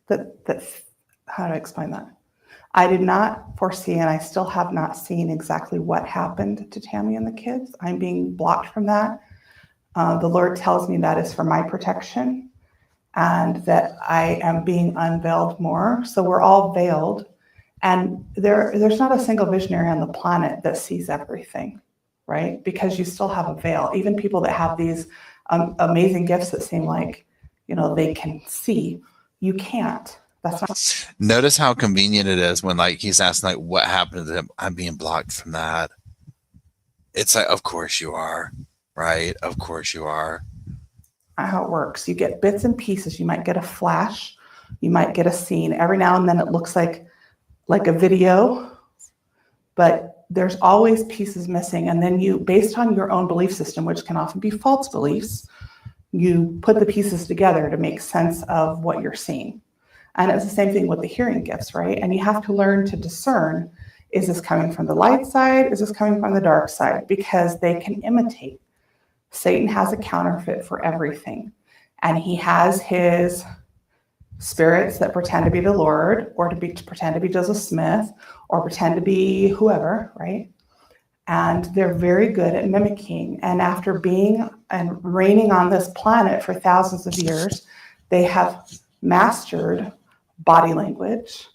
How do I explain that? I did not foresee, and I still have not seen exactly what happened to Tammy and the kids. I'm being blocked from that. The Lord tells me that is for my protection, and that I am being unveiled more. So we're all veiled, and there's not a single visionary on the planet that sees everything, right? Because you still have a veil. Even people that have these amazing gifts that seem like, they can see, you can't. That's not. Notice how convenient it is when he's asking what happened to them. I'm being blocked from that. It's like, of course you are, right? Of course you are. How it works. You get bits and pieces. You might get a flash. You might get a scene. Every now and then it looks like a video, but there's always pieces missing. And then you, based on your own belief system, which can often be false beliefs, you put the pieces together to make sense of what you're seeing. And it's the same thing with the hearing gifts, right? And you have to learn to discern, is this coming from the light side? Is this coming from the dark side? Because they can imitate. Satan has a counterfeit for everything. And he has his spirits that pretend to be the Lord, or to pretend to be Joseph Smith, or pretend to be whoever, right? And they're very good at mimicking. And after being and reigning on this planet for thousands of years, they have mastered body language,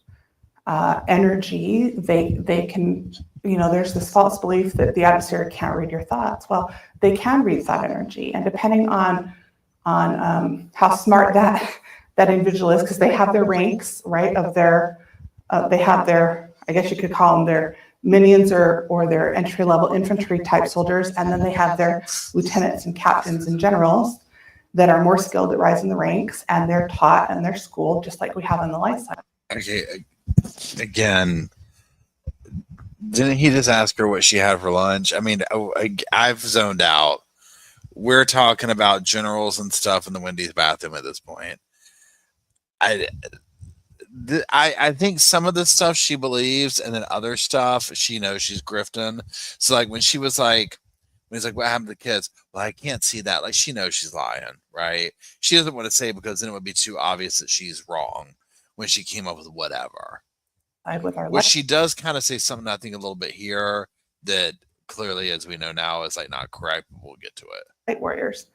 energy. They can, there's this false belief that the adversary can't read your thoughts. Well, they can read thought energy, and depending on how smart that individual is, because they have their ranks, right? Of their, they have their, I guess you could call them their minions or their entry-level infantry type soldiers, and then they have their lieutenants and captains and generals that are more skilled at rising the ranks, and they're taught and they're schooled just like we have on the light side. Okay, again, didn't he just ask her what she had for lunch? I mean, I've zoned out. We're talking about generals and stuff in the Wendy's bathroom at this point. I think some of the stuff she believes, and then other stuff she knows she's grifting. So like when she was like, when he's like, what happened to the kids? Well, I can't see that. Like she knows she's lying, right? She doesn't want to say because then it would be too obvious that she's wrong when she came up with whatever. With our Which she does kind of say something, I think, a little bit here that clearly, as we know now, is like not correct, but we'll get to it. light warriors.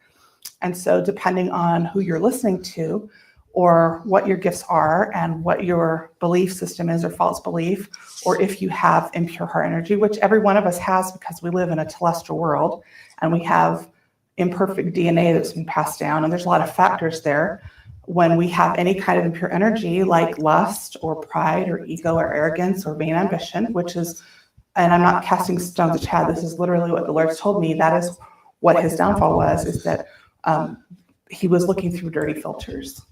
And so depending on who you're listening to or what your gifts are and what your belief system is or false belief, or if you have impure heart energy, which every one of us has because we live in a telestial world and we have imperfect DNA that's been passed down. And there's a lot of factors there. When we have any kind of impure energy like lust or pride or ego or arrogance or vain ambition, which is, and I'm not casting stones at Chad, this is literally what the Lord's told me, that is what his downfall was, is that he was looking through dirty filters.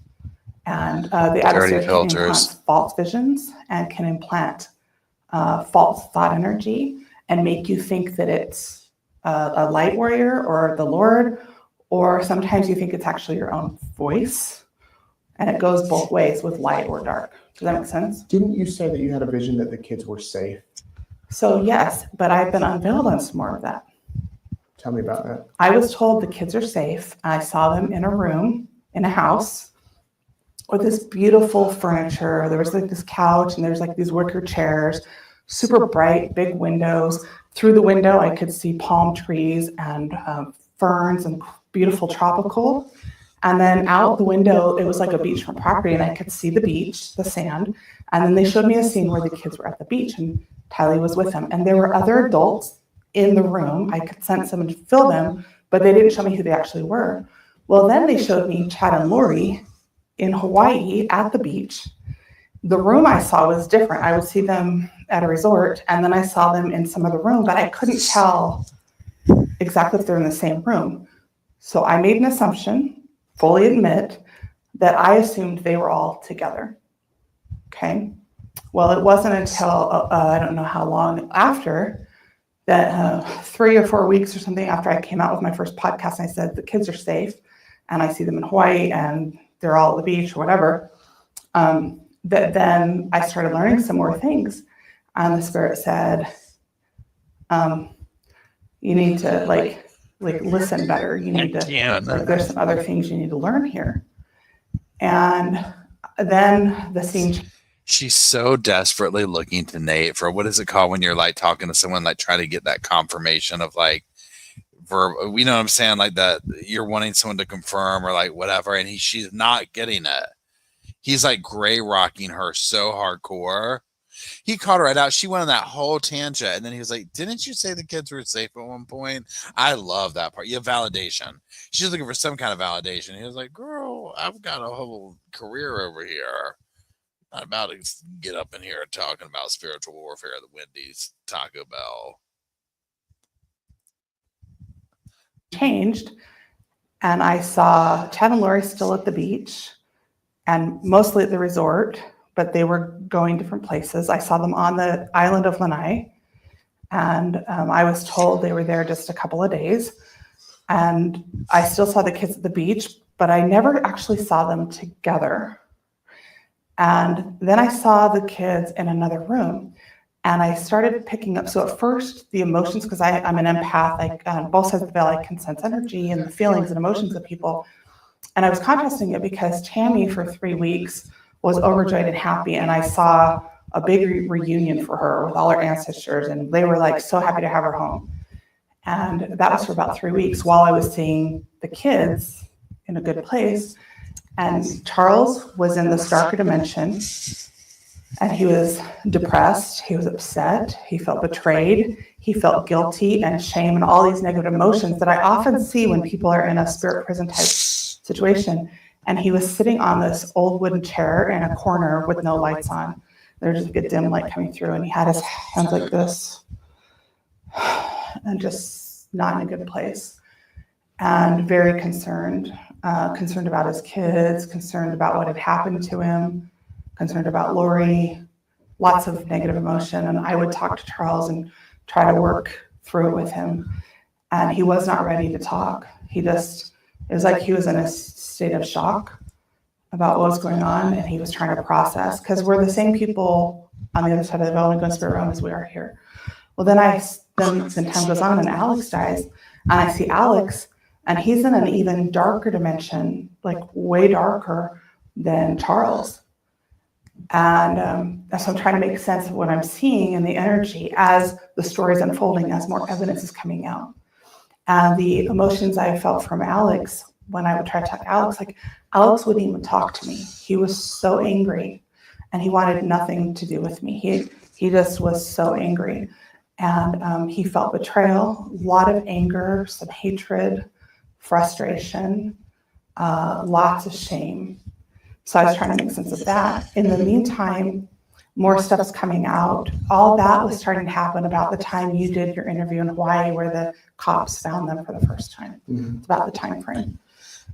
And the adversary can implant false visions and can implant false thought energy and make you think that it's a light warrior or the Lord, or sometimes you think it's actually your own voice. And it goes both ways with light or dark. Does that make sense? Didn't you say that you had a vision that the kids were safe? So yes, but I've been unveiled on some more of that. Tell me about that. I was told the kids are safe. I saw them in a room in a house with this beautiful furniture. There was like this couch and there's like these wicker chairs, super bright, big windows. Through the window, I could see palm trees and ferns and beautiful tropical. And then out the window, it was like a beachfront property and I could see the beach, the sand. And then they showed me a scene where the kids were at the beach and Tylee was with them. And there were other adults in the room. I could sense them and feel them, but they didn't show me who they actually were. Well, then they showed me Chad and Lori in Hawaii at the beach. The room I saw was different. I would see them at a resort and then I saw them in some other room, but I couldn't tell exactly if they're in the same room. So I made an assumption, fully admit, that I assumed they were all together. Okay. Well, it wasn't until I don't know how long after that, 3 or 4 weeks or something after I came out with my first podcast, and I said the kids are safe and I see them in Hawaii and they're all at the beach or whatever. That then I started learning some more things, and the Spirit said, you need to like listen better. You need to, there's some other things you need to learn here. And then the scene. She's so desperately looking to Nate for, what is it called when you're like talking to someone, like trying to get that confirmation of like verb, you know what I'm saying? Like that you're wanting someone to confirm or like whatever. And she's not getting it. He's like gray rocking her so hardcore. He caught her right out. She went on that whole tangent. And then he was like, didn't you say the kids were safe at one point? I love that part. You have validation. She's looking for some kind of validation. He was like, girl, I've got a whole career over here. Not about to get up in here talking about spiritual warfare at the Wendy's Taco Bell. Changed. And I saw Chad and Lori still at the beach and mostly at the resort, but they were going different places. I saw them on the island of Lanai, and I was told they were there just a couple of days. And I still saw the kids at the beach, but I never actually saw them together. And then I saw the kids in another room, and I started picking up. So at first, the emotions, because I'm an empath, like on both sides of the veil, I can sense energy and the feelings and emotions of people. And I was contrasting it because Tammy for 3 weeks was overjoyed and happy. And I saw a big reunion for her with all her ancestors. And they were like so happy to have her home. And that was for about 3 weeks while I was seeing the kids in a good place. And Charles was in this darker dimension. And he was depressed. He was upset. He felt betrayed. He felt guilty and shame and all these negative emotions that I often see when people are in a spirit prison type situation. And he was sitting on this old wooden chair in a corner with no lights on. There's just a dim light coming through, and he had his hands like this and just not in a good place, and very concerned about his kids, concerned about what had happened to him, concerned about Lori, lots of negative emotion. And I would talk to Charles and try to work through it with him. And he was not ready to talk. It was like he was in a state of shock. about what was going on, and he was trying to process, because we're the same people on the other side of the veil and go spirit realm as we are here. Well, then time goes on and Alex dies, and I see Alex, and he's in an even darker dimension, like way darker than Charles. And so I'm trying to make sense of what I'm seeing in the energy as the story is unfolding, as more evidence is coming out. And the emotions I felt from Alex, when I would try to talk to Alex, like Alex wouldn't even talk to me. He was so angry, and he wanted nothing to do with me. He just was so angry. And he felt betrayal, a lot of anger, some hatred, frustration, lots of shame. So I was trying to make sense of that. In the meantime, more stuff's coming out. All that was starting to happen about the time you did your interview in Hawaii, where the cops found them for the first time. It's about the time frame.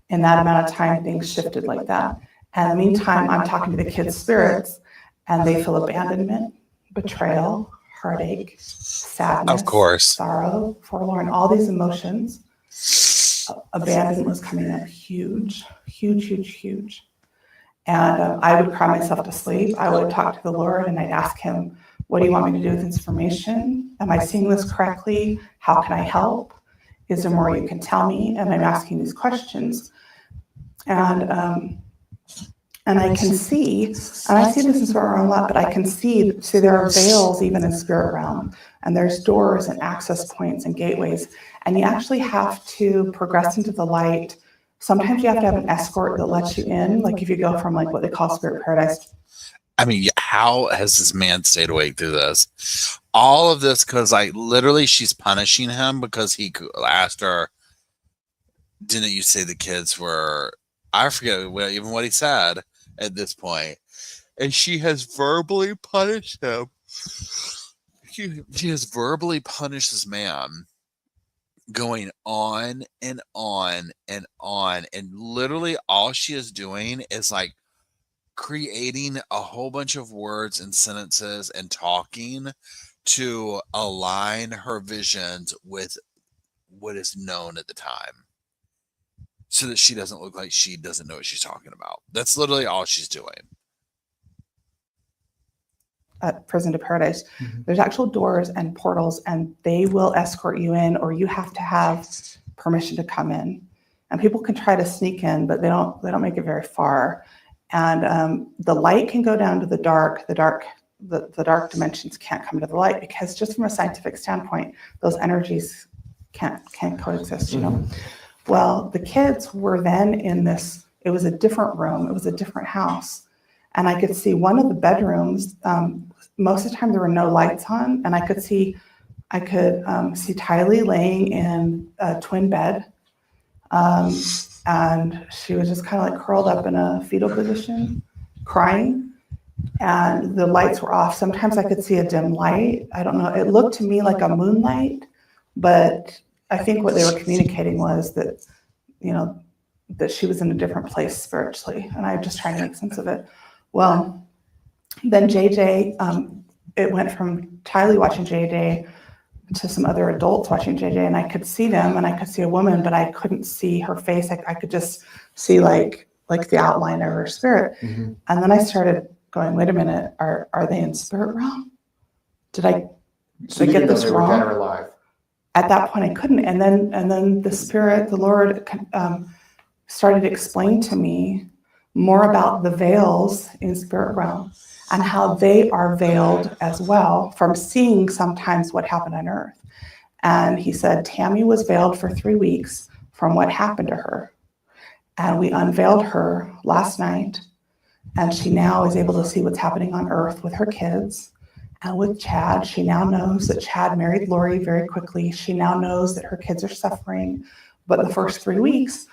In that amount of time, things shifted like that. And in the meantime, I'm talking to the kids' spirits, and they feel abandonment, betrayal, heartache, sadness, Of course. sorrow, forlorn, all these emotions. Abandonment was coming up huge. And I would cry myself to sleep. I would talk to the Lord, and I'd ask him, what do you want me to do with this information? Am I seeing this correctly? How can I help? Is there more you can tell me? And I'm asking these questions. And I can see, and I see this in spirit realm a lot, but I can see there are veils even in spirit realm, and there's doors and access points and gateways, and you actually have to progress into the light. Sometimes you have to have an escort that lets you in, like if you go from like what they call spirit paradise. I mean, how has this man stayed awake through this? All of this because, like, literally she's punishing him because he asked her, didn't you say the kids were, I forget even what he said at this point. And she has verbally punished him. She has verbally punished this man, going on and on and on. And literally all she is doing is like creating a whole bunch of words and sentences and talking to align her visions with what is known at the time, so that she doesn't look like she doesn't know what she's talking about. That's literally all she's doing. At Prison to Paradise, there's actual doors and portals, and they will escort you in, or you have to have permission to come in. And people can try to sneak in, but they don't make it very far. And the light can go down to the dark. The dark dimensions can't come to the light, because just from a scientific standpoint, those energies can't coexist, you know. Well, the kids were then in this, it was a different room, it was a different house. And I could see one of the bedrooms, most of the time there were no lights on, and I could see Tylee laying in a twin bed. And she was just kind of like curled up in a fetal position, crying. And the lights were off. Sometimes I could see a dim light. I don't know. It looked to me like a moonlight, but I think what they were communicating was that, you know, that she was in a different place spiritually. And I just tried to make sense of it. Well, then JJ, it went from Tylee watching JJ to some other adults watching JJ, and I could see them, and I could see a woman, but I couldn't see her face. I could just see like the outline of her spirit. Mm-hmm. And then I started going, wait a minute, are they in spirit realm? Did I get this wrong? Dead or alive? At that point, I couldn't. And then the Spirit, the Lord, started to explain to me more about the veils in spirit realm and how they are veiled as well from seeing sometimes what happened on earth. And he said, Tammy was veiled for 3 weeks from what happened to her. And we unveiled her last night. And she now is able to see what's happening on earth with her kids. And with Chad, she now knows that Chad married Lori very quickly. She now knows that her kids are suffering. But the first 3 weeks,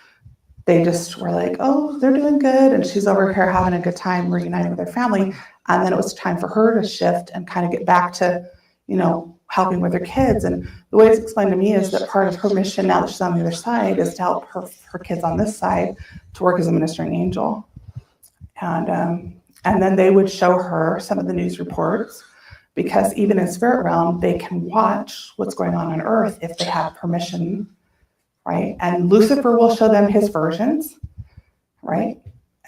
they just were like, oh, they're doing good. And she's over here having a good time reuniting with her family. And then it was time for her to shift and kind of get back to, you know, helping with her kids. And the way it's explained to me is that part of her mission now that she's on the other side is to help her kids on this side to work as a ministering angel. And then they would show her some of the news reports, because even in spirit realm, they can watch what's going on earth if they have permission, right? And Lucifer will show them his versions, right?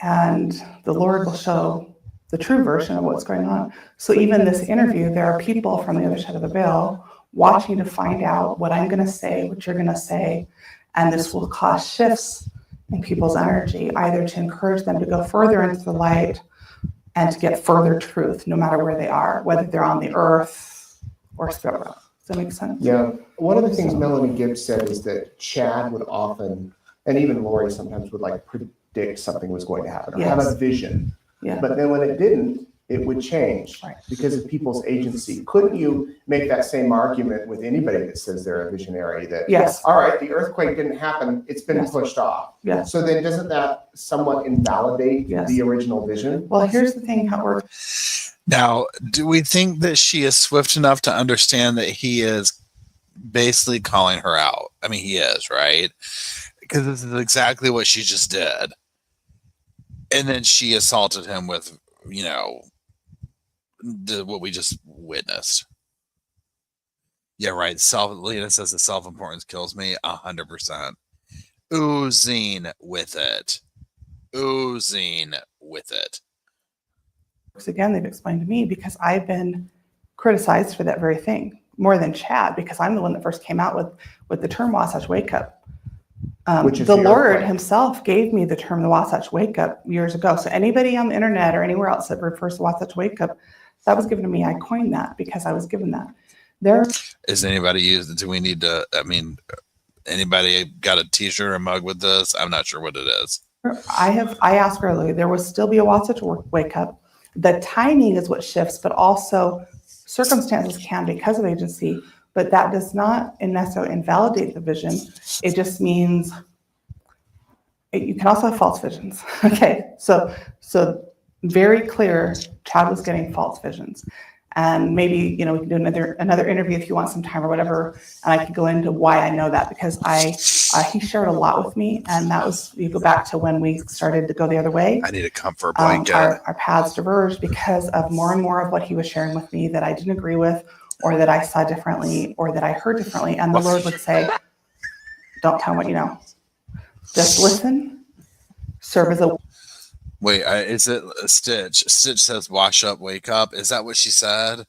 and the Lord will show the true version of what's going on. So even this interview, there are people from the other side of the veil watching to find out what I'm going to say, what you're going to say, and this will cause shifts in people's energy, either to encourage them to go further into the light and to get further truth, no matter where they are, whether they're on the earth or spirit realm. Does that make sense? Yeah. One of the things Melanie Gibbs said is that Chad would often, and even Lori sometimes would like predict something was going to happen or have a vision. Yeah. But then when it didn't, it would change because of people's agency. Couldn't you make that same argument with anybody that says they're a visionary that, Yes. all right, the earthquake didn't happen, it's been Yes. pushed off. Yes. So then doesn't that somewhat invalidate Yes. the original vision? Well, here's the thing, how it works. Now, do we think that she is swift enough to understand that he is basically calling her out? I mean, he is, right? Because this is exactly what she just did. And then she assaulted him with, what we just witnessed. Yeah, right. Lena says the self-importance kills me 100%. Oozing with it. Again, they've explained to me because I've been criticized for that very thing more than Chad, because I'm the one that first came out with the term Wasatch Wake Up. Which is the the Lord earthquake. himself gave me the term the Wasatch Wake Up years ago. So anybody on the internet or anywhere else that refers to Wasatch Wake Up, that was given to me. I coined that because I was given that. There Is anybody used? Do we need to? I mean, anybody got a T-shirt or a mug with this? I'm not sure what it is. I asked earlier, there will still be a Wasatch Wake Up. The timing is what shifts, but also circumstances can because of agency, but that does not necessarily invalidate the vision. It just means you can also have false visions. Okay, so very clear, Chad was getting false visions. And maybe, we can do another interview if you want some time or whatever. And I could go into why I know that, because he shared a lot with me. And that was, you go back to when we started to go the other way. I need a comfort blanket. Our paths diverged because of more and more of what he was sharing with me that I didn't agree with, or that I saw differently, or that I heard differently. And the Lord would say, don't tell me what you know. Just listen, serve as a... Wait, is it a Stitch? Stitch says, wash up, wake up. Is that what she said?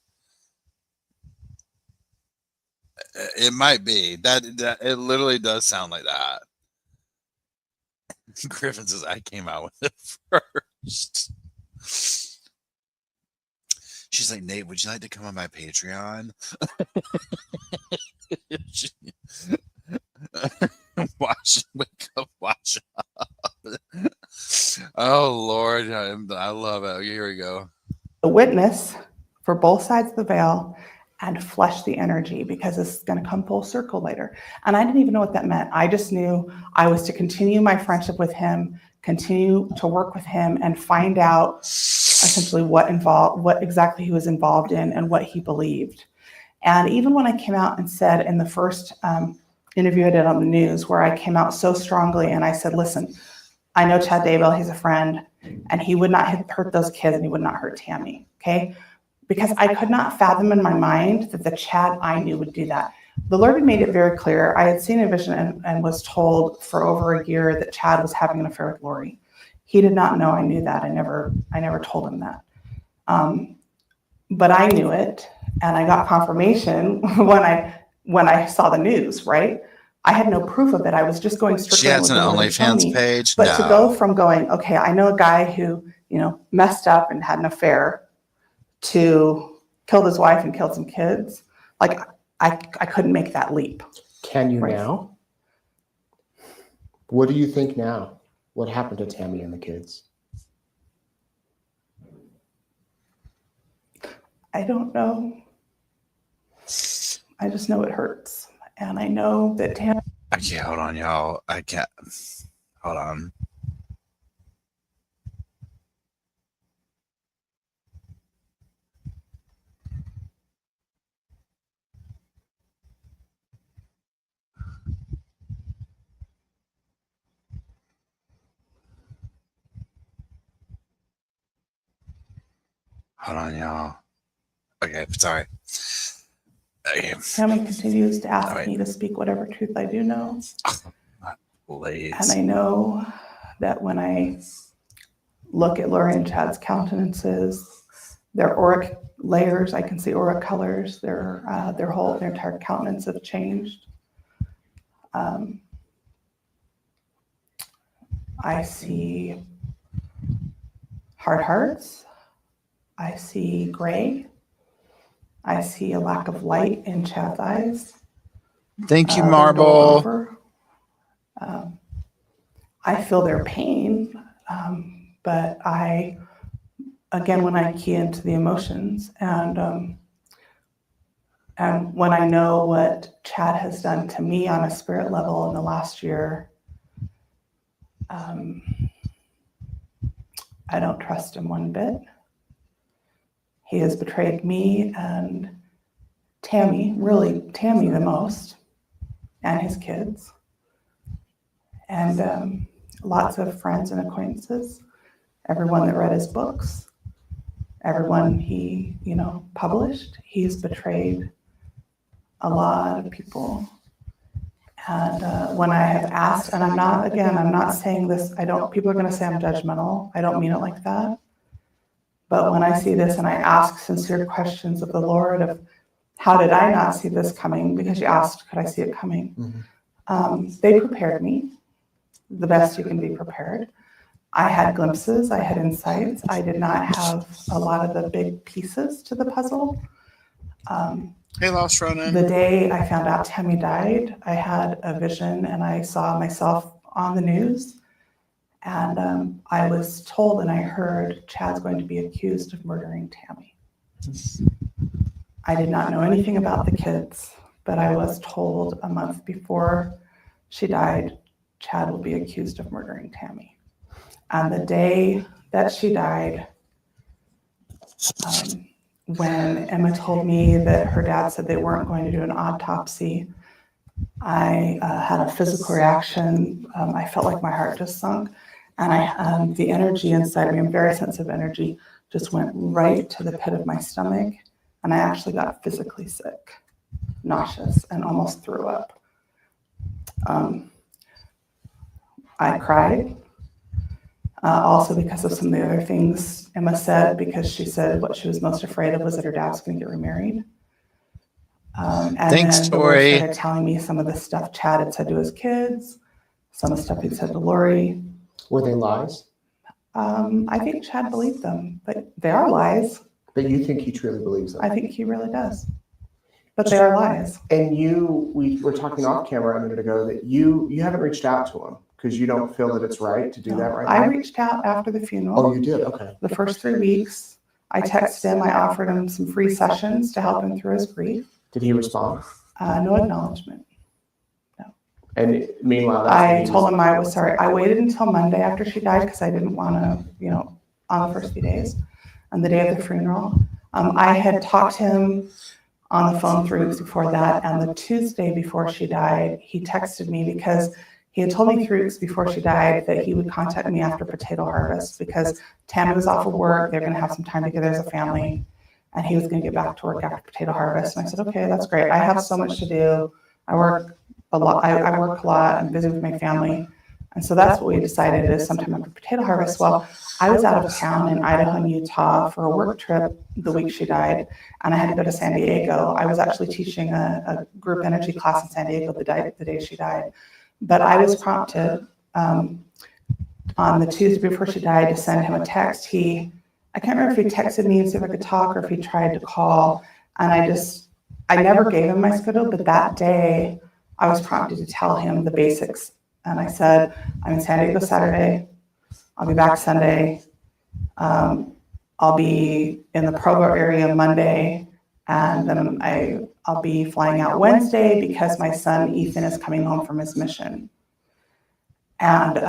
It might be. That it literally does sound like that. Griffin says, I came out with it first. She's like, Nate, would you like to come on my Patreon? Wake up, watch up. Oh, Lord, I love it. Here we go. The witness for both sides of the veil and flesh the energy, because this is going to come full circle later. And I didn't even know what that meant. I just knew I was to continue my friendship with him, continue to work with him, and find out essentially what exactly he was involved in and what he believed. And even when I came out and said in the first interview I did on the news, where I came out so strongly and I said, listen, I know Chad Daybell, he's a friend, and he would not have hurt those kids and he would not hurt Tammy, okay? Because I could not fathom in my mind that the Chad I knew would do that. The Lord had made it very clear. I had seen a vision and was told for over a year that Chad was having an affair with Lori. He did not know I knew that. I never told him that. But I knew it, and I got confirmation when I saw the news, right? I had no proof of it. I was just going strictly. She has an OnlyFans page. But to go from going, okay, I know a guy who, messed up and had an affair, to killed his wife and killed some kids, like I couldn't make that leap. Can you now? What do you think now? What happened to Tammy and the kids? I don't know. I just know it hurts. And I know that Tammy... I can't, hold on, y'all. I can't. Hold on. Hold on, y'all. Okay, sorry. Okay. Tammy continues to ask me to speak whatever truth I do know. Please. And I know that when I look at Lori and Chad's countenances, their auric layers. I can see auric colors. Their entire countenance have changed. I see hard hearts. I see gray. I see a lack of light in Chad's eyes. Thank you, They're Marble. dull over. I feel their pain, but again, when I key into the emotions and when I know what Chad has done to me on a spirit level in the last year, I don't trust him one bit. He has betrayed me and Tammy, really Tammy the most, and his kids, and lots of friends and acquaintances, everyone that read his books, everyone he, published. He's betrayed a lot of people. And when I have asked, and I'm not saying this, people are going to say I'm judgmental. I don't mean it like that. But when I see this and I ask sincere questions of the Lord of how did I not see this coming? Because you asked, could I see it coming? Mm-hmm. They prepared me the best you can be prepared. I had glimpses, I had insights. I did not have a lot of the big pieces to the puzzle. Hey, Lost Ronan. The day I found out Tammy died, I had a vision and I saw myself on the news. And I was told and I heard Chad's going to be accused of murdering Tammy. I did not know anything about the kids, but I was told a month before she died, Chad will be accused of murdering Tammy. And the day that she died, when Emma told me that her dad said they weren't going to do an autopsy, I had a physical reaction. I felt like my heart just sunk. And the energy inside me, I'm very sensitive energy, just went right to the pit of my stomach. And I actually got physically sick, nauseous, and almost threw up. I cried. Also because of some of the other things Emma said, because she said what she was most afraid of was that her dad was going to get remarried. And Thanks, then the Lord Tori. started telling me some of the stuff Chad had said to his kids, some of the stuff he'd said to Lori. Were they lies? I think Chad believed them, but they are lies. But you think he truly believes them? I think he really does. But they are lies. And we were talking off camera a minute ago that you haven't reached out to him because you don't feel that it's right to do that right now? I reached out after the funeral. Oh, you did? Okay. The first 3 weeks, I texted him. I offered him some free sessions to help him through his grief. Did he respond? No acknowledgement. No. And meanwhile, I told him I was sorry. I waited until Monday after she died because I didn't want to, on the first few days, on the day of the funeral. I had talked to him on the phone 3 weeks before that, and the Tuesday before she died, he texted me because he had told me 3 weeks before she died that he would contact me after potato harvest because Tammy was off of work. They're going to have some time together as a family, and he was going to get back to work after potato harvest. And I said, okay, that's great. I have so much to do. I work a lot. I work a lot. I'm busy with my family. And so that's what we decided is sometime after potato harvest. Well, I was out of town in Idaho and Utah for a work trip the week she died, and I had to go to San Diego. I was actually teaching a group energy class in San Diego the day she died. But I was prompted on the Tuesday before she died to send him a text. I can't remember if he texted me and see if I could talk or if he tried to call. And I never gave him my schedule, but that day I was prompted to tell him the basics. And I said, I'm in San Diego Saturday. I'll be back Sunday. I'll be in the Provo area Monday. And then I'll be flying out Wednesday because my son Ethan is coming home from his mission. And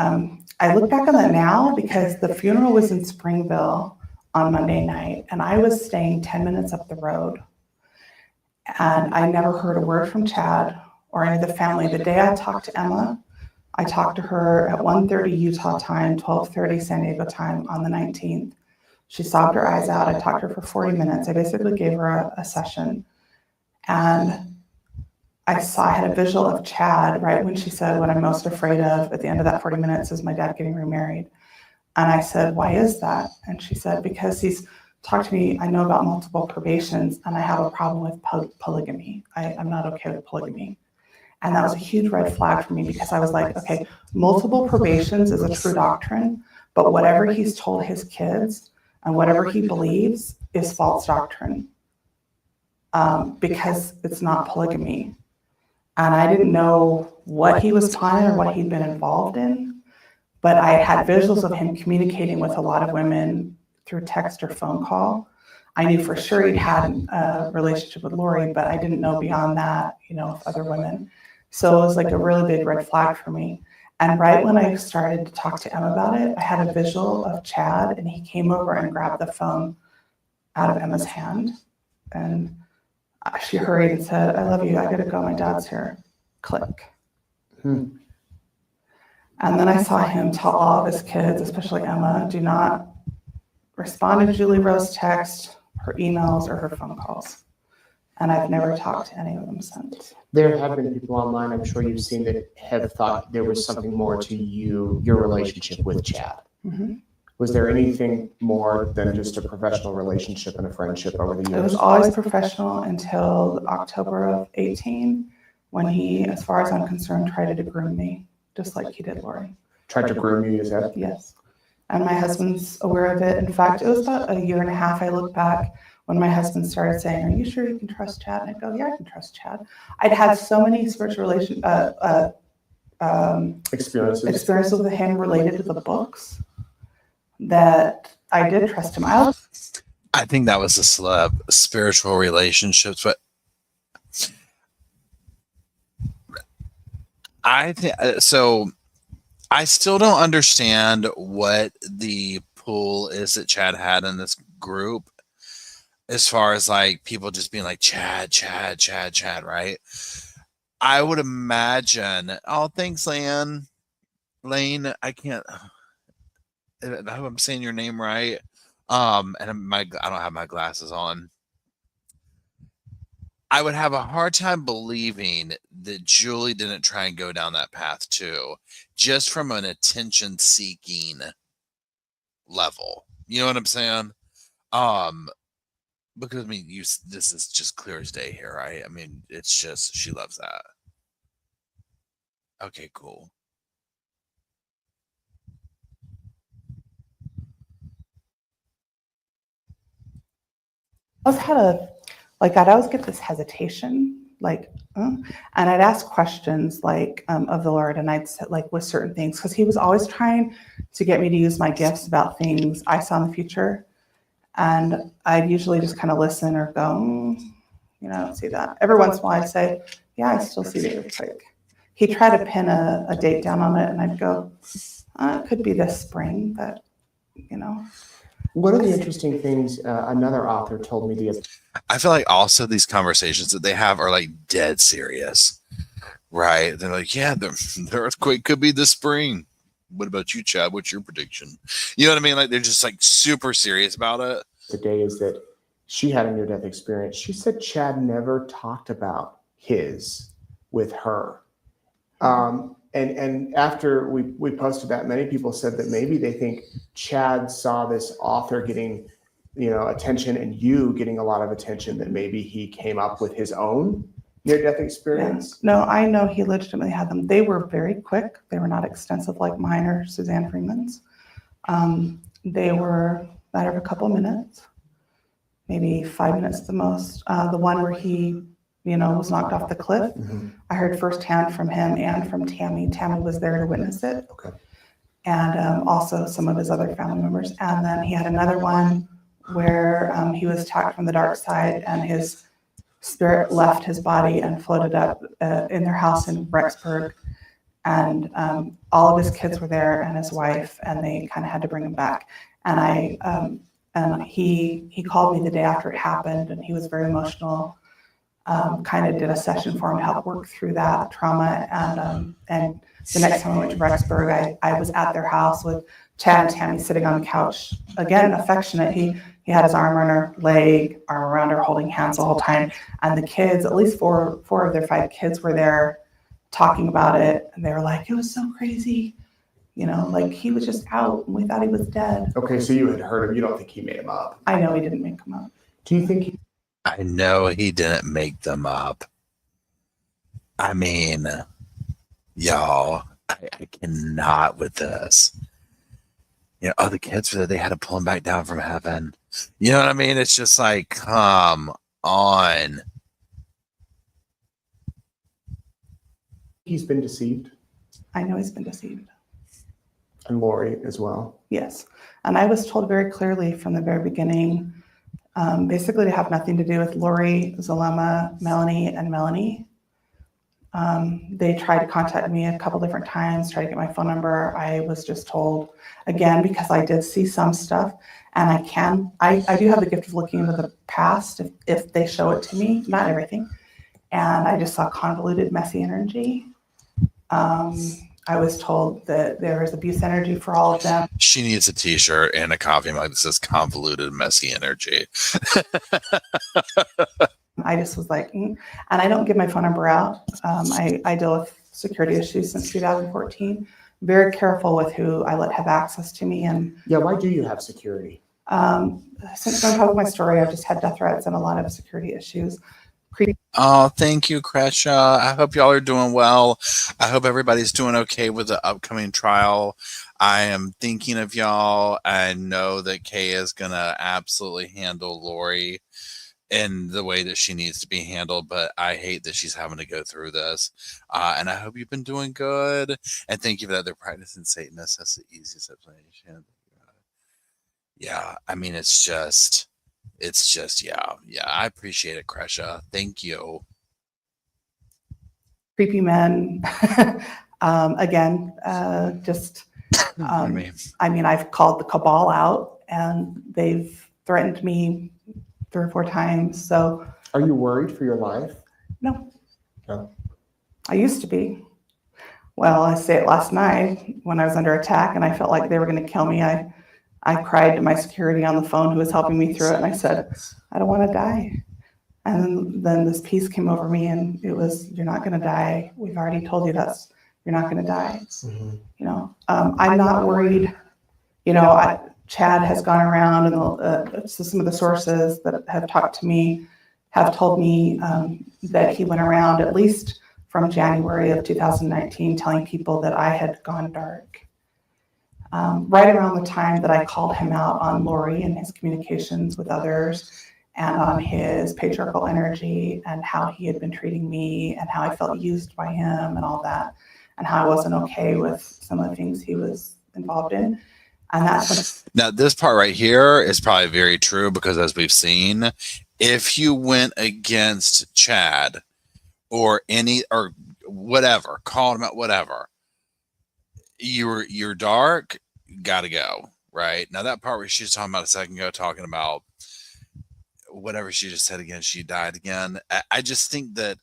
I look back on that now because the funeral was in Springville on Monday night, and I was staying 10 minutes up the road. And I never heard a word from Chad or any of the family. The day I talked to Emma, I talked to her at 1:30 Utah time, 12:30 San Diego time on the 19th. She sobbed her eyes out. I talked to her for 40 minutes. I basically gave her a session. And I had a visual of Chad right when she said what I'm most afraid of at the end of that 40 minutes is my dad getting remarried. And I said, why is that? And she said, because he's talked to me, I know about multiple probations, and I have a problem with polygamy. I'm not okay with polygamy. And that was a huge red flag for me, because I was like, okay, multiple probations is a true doctrine, but whatever he's told his kids and whatever he believes is false doctrine, because it's not polygamy. And I didn't know what he was planning or what he'd been involved in, but I had visuals of him communicating with a lot of women through text or phone call. I knew for sure he'd had a relationship with Lori, but I didn't know beyond that, with other women. So it was like a really big red flag for me. And right when I started to talk to Emma about it, I had a visual of Chad, and he came over and grabbed the phone out of Emma's hand. And she hurried and said, I love you. I got to go. My dad's here. Click. And then I saw him tell all of his kids, especially Emma, do not respond to Julie Rose's text, her emails, or her phone calls. And I've never talked to any of them since. There have been people online, I'm sure you've seen, that have thought there was something more to your relationship with Chad. Mm-hmm. Was there anything more than just a professional relationship and a friendship over the years? It was always professional until October of 18, when he, as far as I'm concerned, tried to groom me, just like he did Lori. Tried to groom you, is that? Yes. And my husband's aware of it. In fact, it was about a year and a half, I look back, when my husband started saying, are you sure you can trust Chad? And I go, yeah, I can trust Chad. I'd had so many spiritual experiences with him related to the books that I did trust him. I think that was a celeb, spiritual relationships, but I think so. I still don't understand what the pull is that Chad had in this group, as far as like people just being like Chad, right? I would imagine. Oh, thanks, Lane. I can't. I hope I'm saying your name right. And I don't have my glasses on. I would have a hard time believing that Julie didn't try and go down that path too, just from an attention-seeking level. You know what I'm saying? Because I mean, this is just clear as day here, right? I mean, it's just she loves that. Okay, cool. I'd always get this hesitation, and I'd ask questions of the Lord, and I'd say, with certain things, because he was always trying to get me to use my gifts about things I saw in the future. And I'd usually just kind of listen or go, I don't see that. Every once in a while I'd say, yeah, I still see the earthquake. He'd try to pin a date down on it, and I'd go, it could be this spring, but, One of the interesting things another author told me I feel like also these conversations that they have are like dead serious, right? They're like, yeah, the earthquake could be this spring. What about you, Chad? What's your prediction? You know what I mean? Like they're just like super serious about it. Today is that she had a near-death experience. She said Chad never talked about his with her. And after we posted that, many people said that maybe they think Chad saw this author getting, attention, and you getting a lot of attention, that maybe he came up with his own near-death experience. No, I know he legitimately had them. They were very quick. They were not extensive like mine or Suzanne Freeman's. They were a matter of a couple minutes, maybe 5 minutes at the most. The one where he was knocked off the cliff. Mm-hmm. I heard firsthand from him and from Tammy. Tammy was there to witness it. Okay. And also some of his other family members. And then he had another one where he was attacked from the dark side, and his spirit left his body and floated up in their house in Rexburg. And all of his kids were there, and his wife, and they kind of had to bring him back. And he called me the day after it happened, and he was very emotional. Kind of did a session for him to help work through that trauma. And the next time I went to Rexburg, I was at their house with Chad and Tammy sitting on the couch. Again, affectionate. He had his arm around her leg, arm around her, holding hands the whole time. And the kids, at least four of their 5 kids, were there talking about it. And they were like, it was so crazy. Like he was just out and we thought he was dead. Okay, so you had heard him. You don't think he made him up? I know he didn't make them up. Do you think I know he didn't make them up. I mean, y'all, I cannot with this. The kids were there, they had to pull him back down from heaven. You know what I mean? It's just like, come on. he's been deceived? I know he's been deceived. And Lori as well? Yes. And I was told very clearly from the very beginning, basically to have nothing to do with Lori, Zalema, Melanie, and Melanie. They tried to contact me a couple different times, tried to get my phone number. I was just told, again, because I did see some stuff, and I do have the gift of looking into the past if they show it to me, not everything. And I just saw convoluted, messy energy. I was told that there is abuse energy for all of them. She needs a t-shirt and a coffee mug that says convoluted, messy energy. I just was like, and I don't give my phone number out. I deal with security issues since 2014. Very careful with who I let have access to me. And yeah, why do you have security? Since I'm talking my story, I've just had death threats and a lot of security issues. Oh, thank you, Kresha. I hope y'all are doing well. I hope everybody's doing okay with the upcoming trial. I am thinking of y'all. I know that Kay is going to absolutely handle Lori in the way that she needs to be handled, but I hate that she's having to go through this. And I hope you've been doing good. And thank you for that. They're practicing Satanists. That's the easiest explanation. Yeah, I mean, it's just, yeah, I appreciate it, Kresha. Thank you. Creepy men. Again, I mean, I've called the cabal out and they've threatened me 3 or 4 times. So are you worried for your life? No. No. I used to be. Well, I say it last night when I was under attack and I felt like they were going to kill me. I cried to my security on the phone who was helping me through it. And I said, I don't want to die. And then this peace came over me and it was, you're not going to die. We've already told you that you're not going to die. Mm-hmm. I'm not worried. Chad has gone around and some of the sources that have talked to me have told me that he went around at least from January of 2019 telling people that I had gone dark. Right around the time that I called him out on Lori and his communications with others and on his patriarchal energy and how he had been treating me and how I felt used by him and all that and how I wasn't okay with some of the things he was involved in. And that's when now this part right here is probably very true because as we've seen, if you went against Chad or whatever, called him out, whatever, you're dark, gotta go. Right now, that part where she was talking about a second ago, talking about whatever she just said again, she died again. I just think that,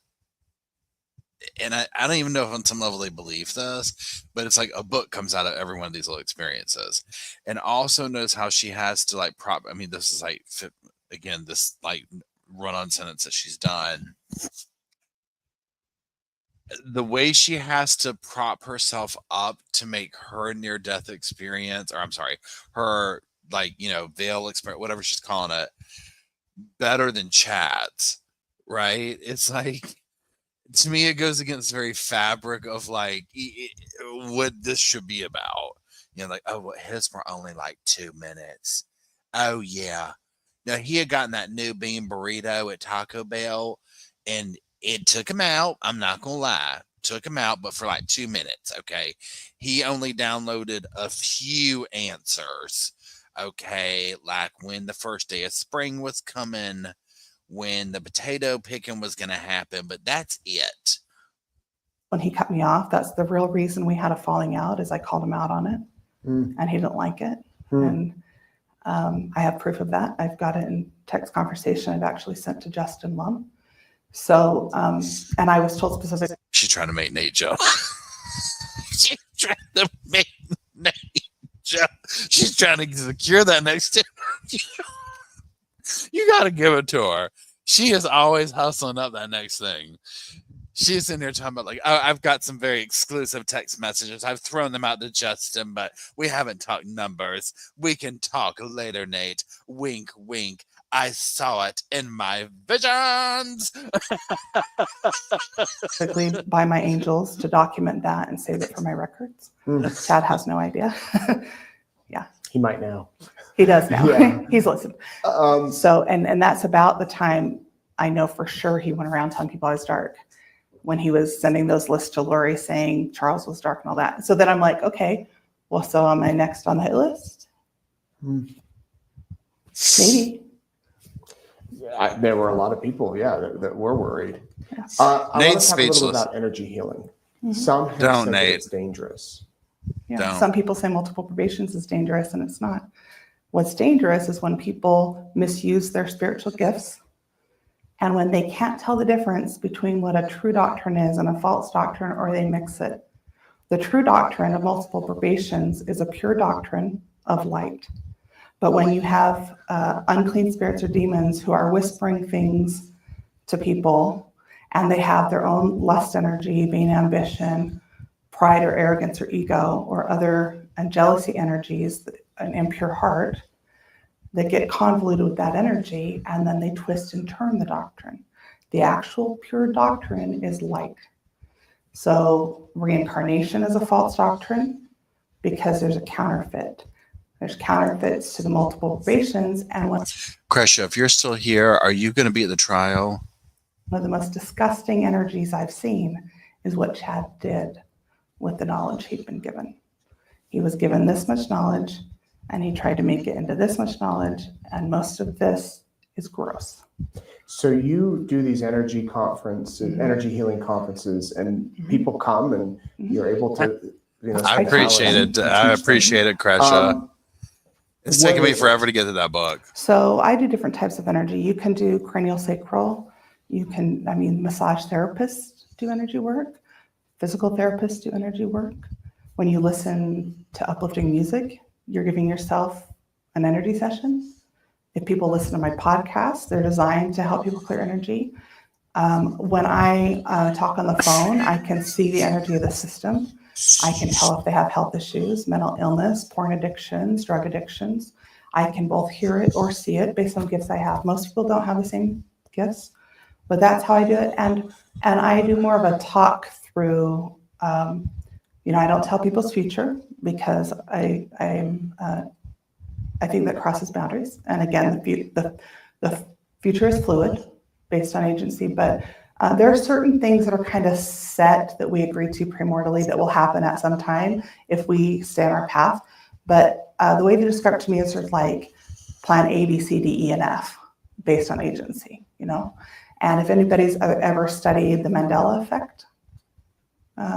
and I don't even know if on some level they believe this, but it's like a book comes out of every one of these little experiences. And also notice how she has to this is like, again, this like run-on sentence that she's done. The way she has to prop herself up to make her near-death experience, or I'm sorry, her veil experience, whatever she's calling it, better than Chad's, right? It's like, to me, it goes against the very fabric of like what this should be about. His were only like 2 minutes. Oh yeah. Now he had gotten that new bean burrito at Taco Bell and it took him out. I'm not going to lie. Took him out, but for like 2 minutes. Okay. He only downloaded a few answers. Okay. Like when the first day of spring was coming, when the potato picking was going to happen, but that's it. When he cut me off, that's the real reason we had a falling out is I called him out on it and he didn't like it. And I have proof of that. I've got it in text conversation I've actually sent to Justin Lum. So, and I was told specifically. She's trying to make Nate Joe. She's trying to make Nate Joe. She's trying to secure that next interview. You got to give it to her. She is always hustling up that next thing. She's in there talking about like, oh, I've got some very exclusive text messages. I've thrown them out to Justin, but we haven't talked numbers. We can talk later, Nate. Wink, wink. I saw it in my visions. Quickly by my angels to document that and save it for my records. Chad has no idea. He might now. He does now. Yeah. He's listened. So, and that's about the time I know for sure he went around telling people I was dark, when he was sending those lists to Lori saying Charles was dark and all that. So then I'm like, okay, well, so am I next on the hit list? Maybe. There were a lot of people, that were worried. Yes. I want to Nate's talk a little speechless. about energy healing. Mhm. Some have Don't, said that Nate. it's dangerous. Yeah. Don't. Some people say multiple probations is dangerous, and it's not. What's dangerous is when people misuse their spiritual gifts, and when they can't tell the difference between what a true doctrine is and a false doctrine, or they mix it. The true doctrine of multiple probations is a pure doctrine of light. But when you have unclean spirits or demons who are whispering things to people, and they have their own lust energy, vain ambition, pride or arrogance or ego, or other and jealousy energies, an impure heart, they get convoluted with that energy, and then they twist and turn the doctrine. The actual pure doctrine is light. So reincarnation is a false doctrine because there's a counterfeit. There's counterfeits to the multiple probations, and one Kresha, if you're still here, are you going to be at the trial? of the most disgusting energies I've seen is what Chad did with the knowledge he'd been given. He was given this much knowledge, and he tried to make it into this much knowledge, and most of this is gross. So you do these energy conferences, energy healing conferences, and people come and you're able to, I appreciate it. I appreciate it, Kresha. It's taken me forever to get to that book. So I do different types of energy. You can do cranial sacral. You can, massage therapists do energy work. Physical therapists do energy work. When you listen to uplifting music, you're giving yourself an energy session. If people listen to my podcast, they're designed to help people clear energy. When I talk on the phone, I can see the energy of the system. I can tell if they have health issues, mental illness, porn addictions, drug addictions. I can both hear it or see it based on gifts I have. Most people don't have the same gifts, but that's how I do it. And I do more of a talk through, I don't tell people's future because I think that crosses boundaries. And again, the future is fluid based on agency, but there are certain things that are kind of set that we agree to primordially that will happen at some time if we stay on our path. But the way they describe it to me is sort of like plan A, B, C, D, E, and F based on agency, And if anybody's ever studied the Mandela effect,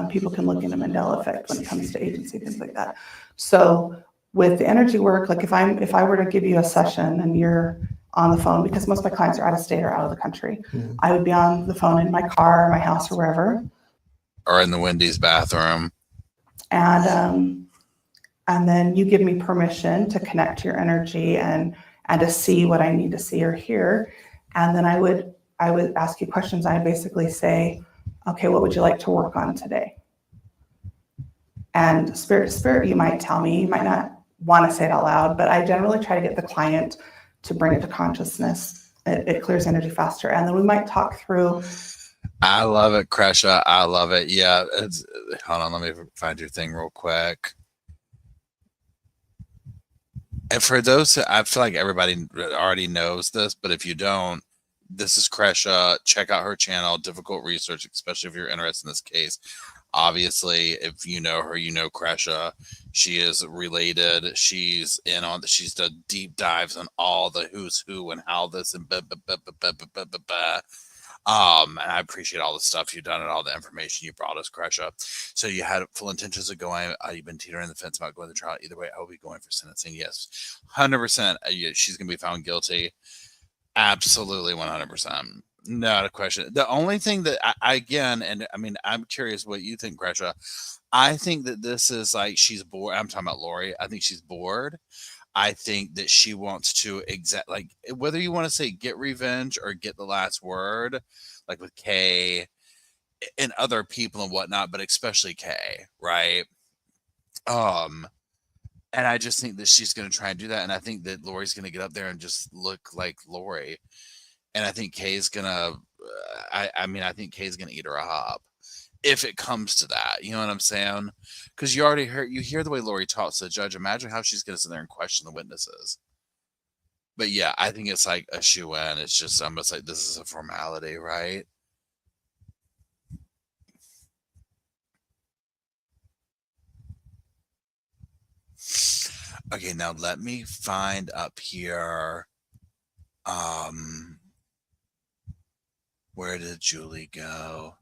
people can look into Mandela effect when it comes to agency, things like that. So with the energy work, like if I were to give you a session and you're on the phone, because most of my clients are out of state or out of the country, I would be on the phone in my car, my house, or wherever. Or in the Wendy's bathroom. And then you give me permission to connect to your energy and to see what I need to see or hear. And then I would ask you questions. I basically say, okay, what would you like to work on today? And spirit, you might tell me, you might not want to say it out loud, but I generally try to get the client to bring it to consciousness. It clears energy faster. And then we might talk through. I love it, Kresha. I love it. Yeah. Hold on. Let me find your thing real quick. And for those, I feel like everybody already knows this, but if you don't, this is Kresha. Check out her channel, Difficult Research, especially if you're interested in this case. Obviously, if you know her, you know Kresha. She is related. She's done deep dives on all the who's who and how this and and I appreciate all the stuff you've done and all the information you brought us, Kresha. So you had full intentions of going. You've been teetering the fence about going to trial. Either way, I will be going for sentencing. Yes, 100%. She's going to be found guilty. Absolutely, 100%. Not a question. The only thing that I'm curious what you think, Kresha. I think that this is like she's bored. I'm talking about Lori. I think she's bored. I think that she wants to whether you want to say get revenge or get the last word, like with Kay, and other people and whatnot, but especially Kay, right? And I just think that she's going to try and do that. And I think that Lori's going to get up there and just look like Lori. And I think Kay's going to, I think Kay's going to eat her up if it comes to that. You know what I'm saying? Because you hear the way Lori talks to the judge. Imagine how she's going to sit there and question the witnesses. But yeah, I think it's like a shoe-in. It's just almost like this is a formality, right? Okay, now let me find up here. Where did Julie go?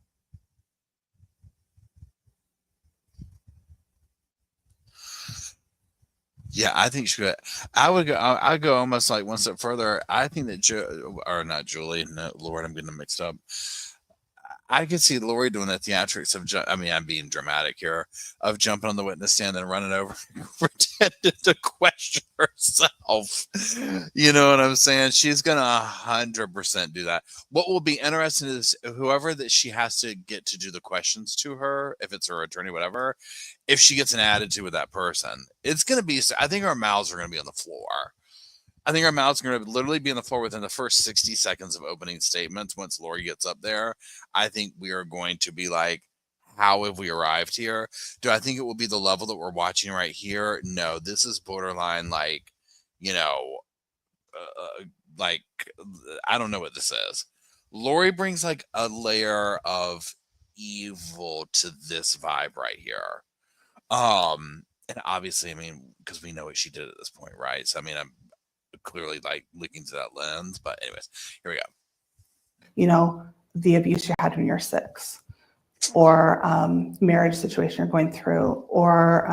Yeah, I think she would. I'd go almost like one step further. I think that not Julie. No, Lord, I'm getting them mixed up. I could see Lori doing the theatrics of, I'm being dramatic here, of jumping on the witness stand and running over and pretending to question herself. You know what I'm saying? She's going to 100% do that. What will be interesting is whoever that she has to get to do the questions to her, if it's her attorney, whatever, if she gets an attitude with that person, it's going to be, I think our mouths are going to be on the floor. I think our mouths are going to literally be on the floor within the first 60 seconds of opening statements. Once Lori gets up there, I think we are going to be like, how have we arrived here? Do I think it will be the level that we're watching right here? No, this is borderline like, like, I don't know what this is. Lori brings like a layer of evil to this vibe right here. And obviously, because we know what she did at this point, right? So, I'm clearly like looking to that lens, but anyways, here we go. The abuse you had when you're 6, or marriage situation you're going through, or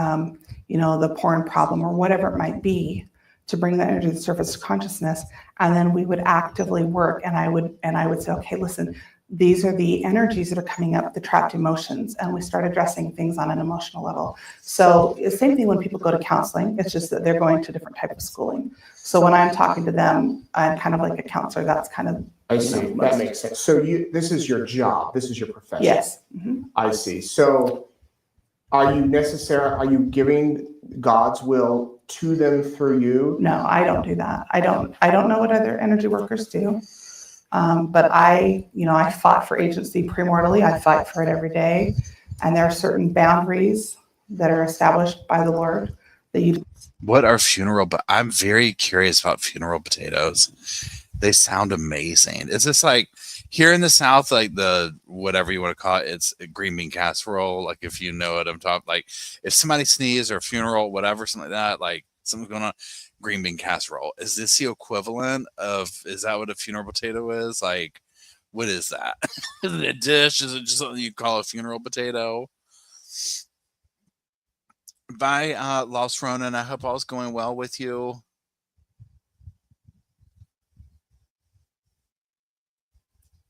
the porn problem, or whatever it might be, to bring that energy to the surface of consciousness. And then we would actively work, and I would say, okay, listen, these are the energies that are coming up, the trapped emotions, and we start addressing things on an emotional level. So the same thing when people go to counseling, it's just that they're going to a different type of schooling. So when I'm talking to them, I'm kind of like a counselor. That's kind of, I see. That makes sense. So this is your job. This is your profession. Yes. Mm-hmm. I see. So are you giving God's will to them through you? No, I don't do that. I don't know what other energy workers do. But I fought for agency premortally. I fight for it every day. And there are certain boundaries that are established by the Lord that What are funeral? But I'm very curious about funeral potatoes. They sound amazing. Is this like here in the South, like the whatever you want to call it? It's a green bean casserole. Like if you know what I'm talking, like if somebody sneezes or a funeral, whatever, something like that, like something's going on. Green bean casserole. Is this the equivalent of, is that what a funeral potato is? Like, what is that? Is it a dish? Is it just something you call a funeral potato? Bye, Lost Ronan. I hope all's going well with you.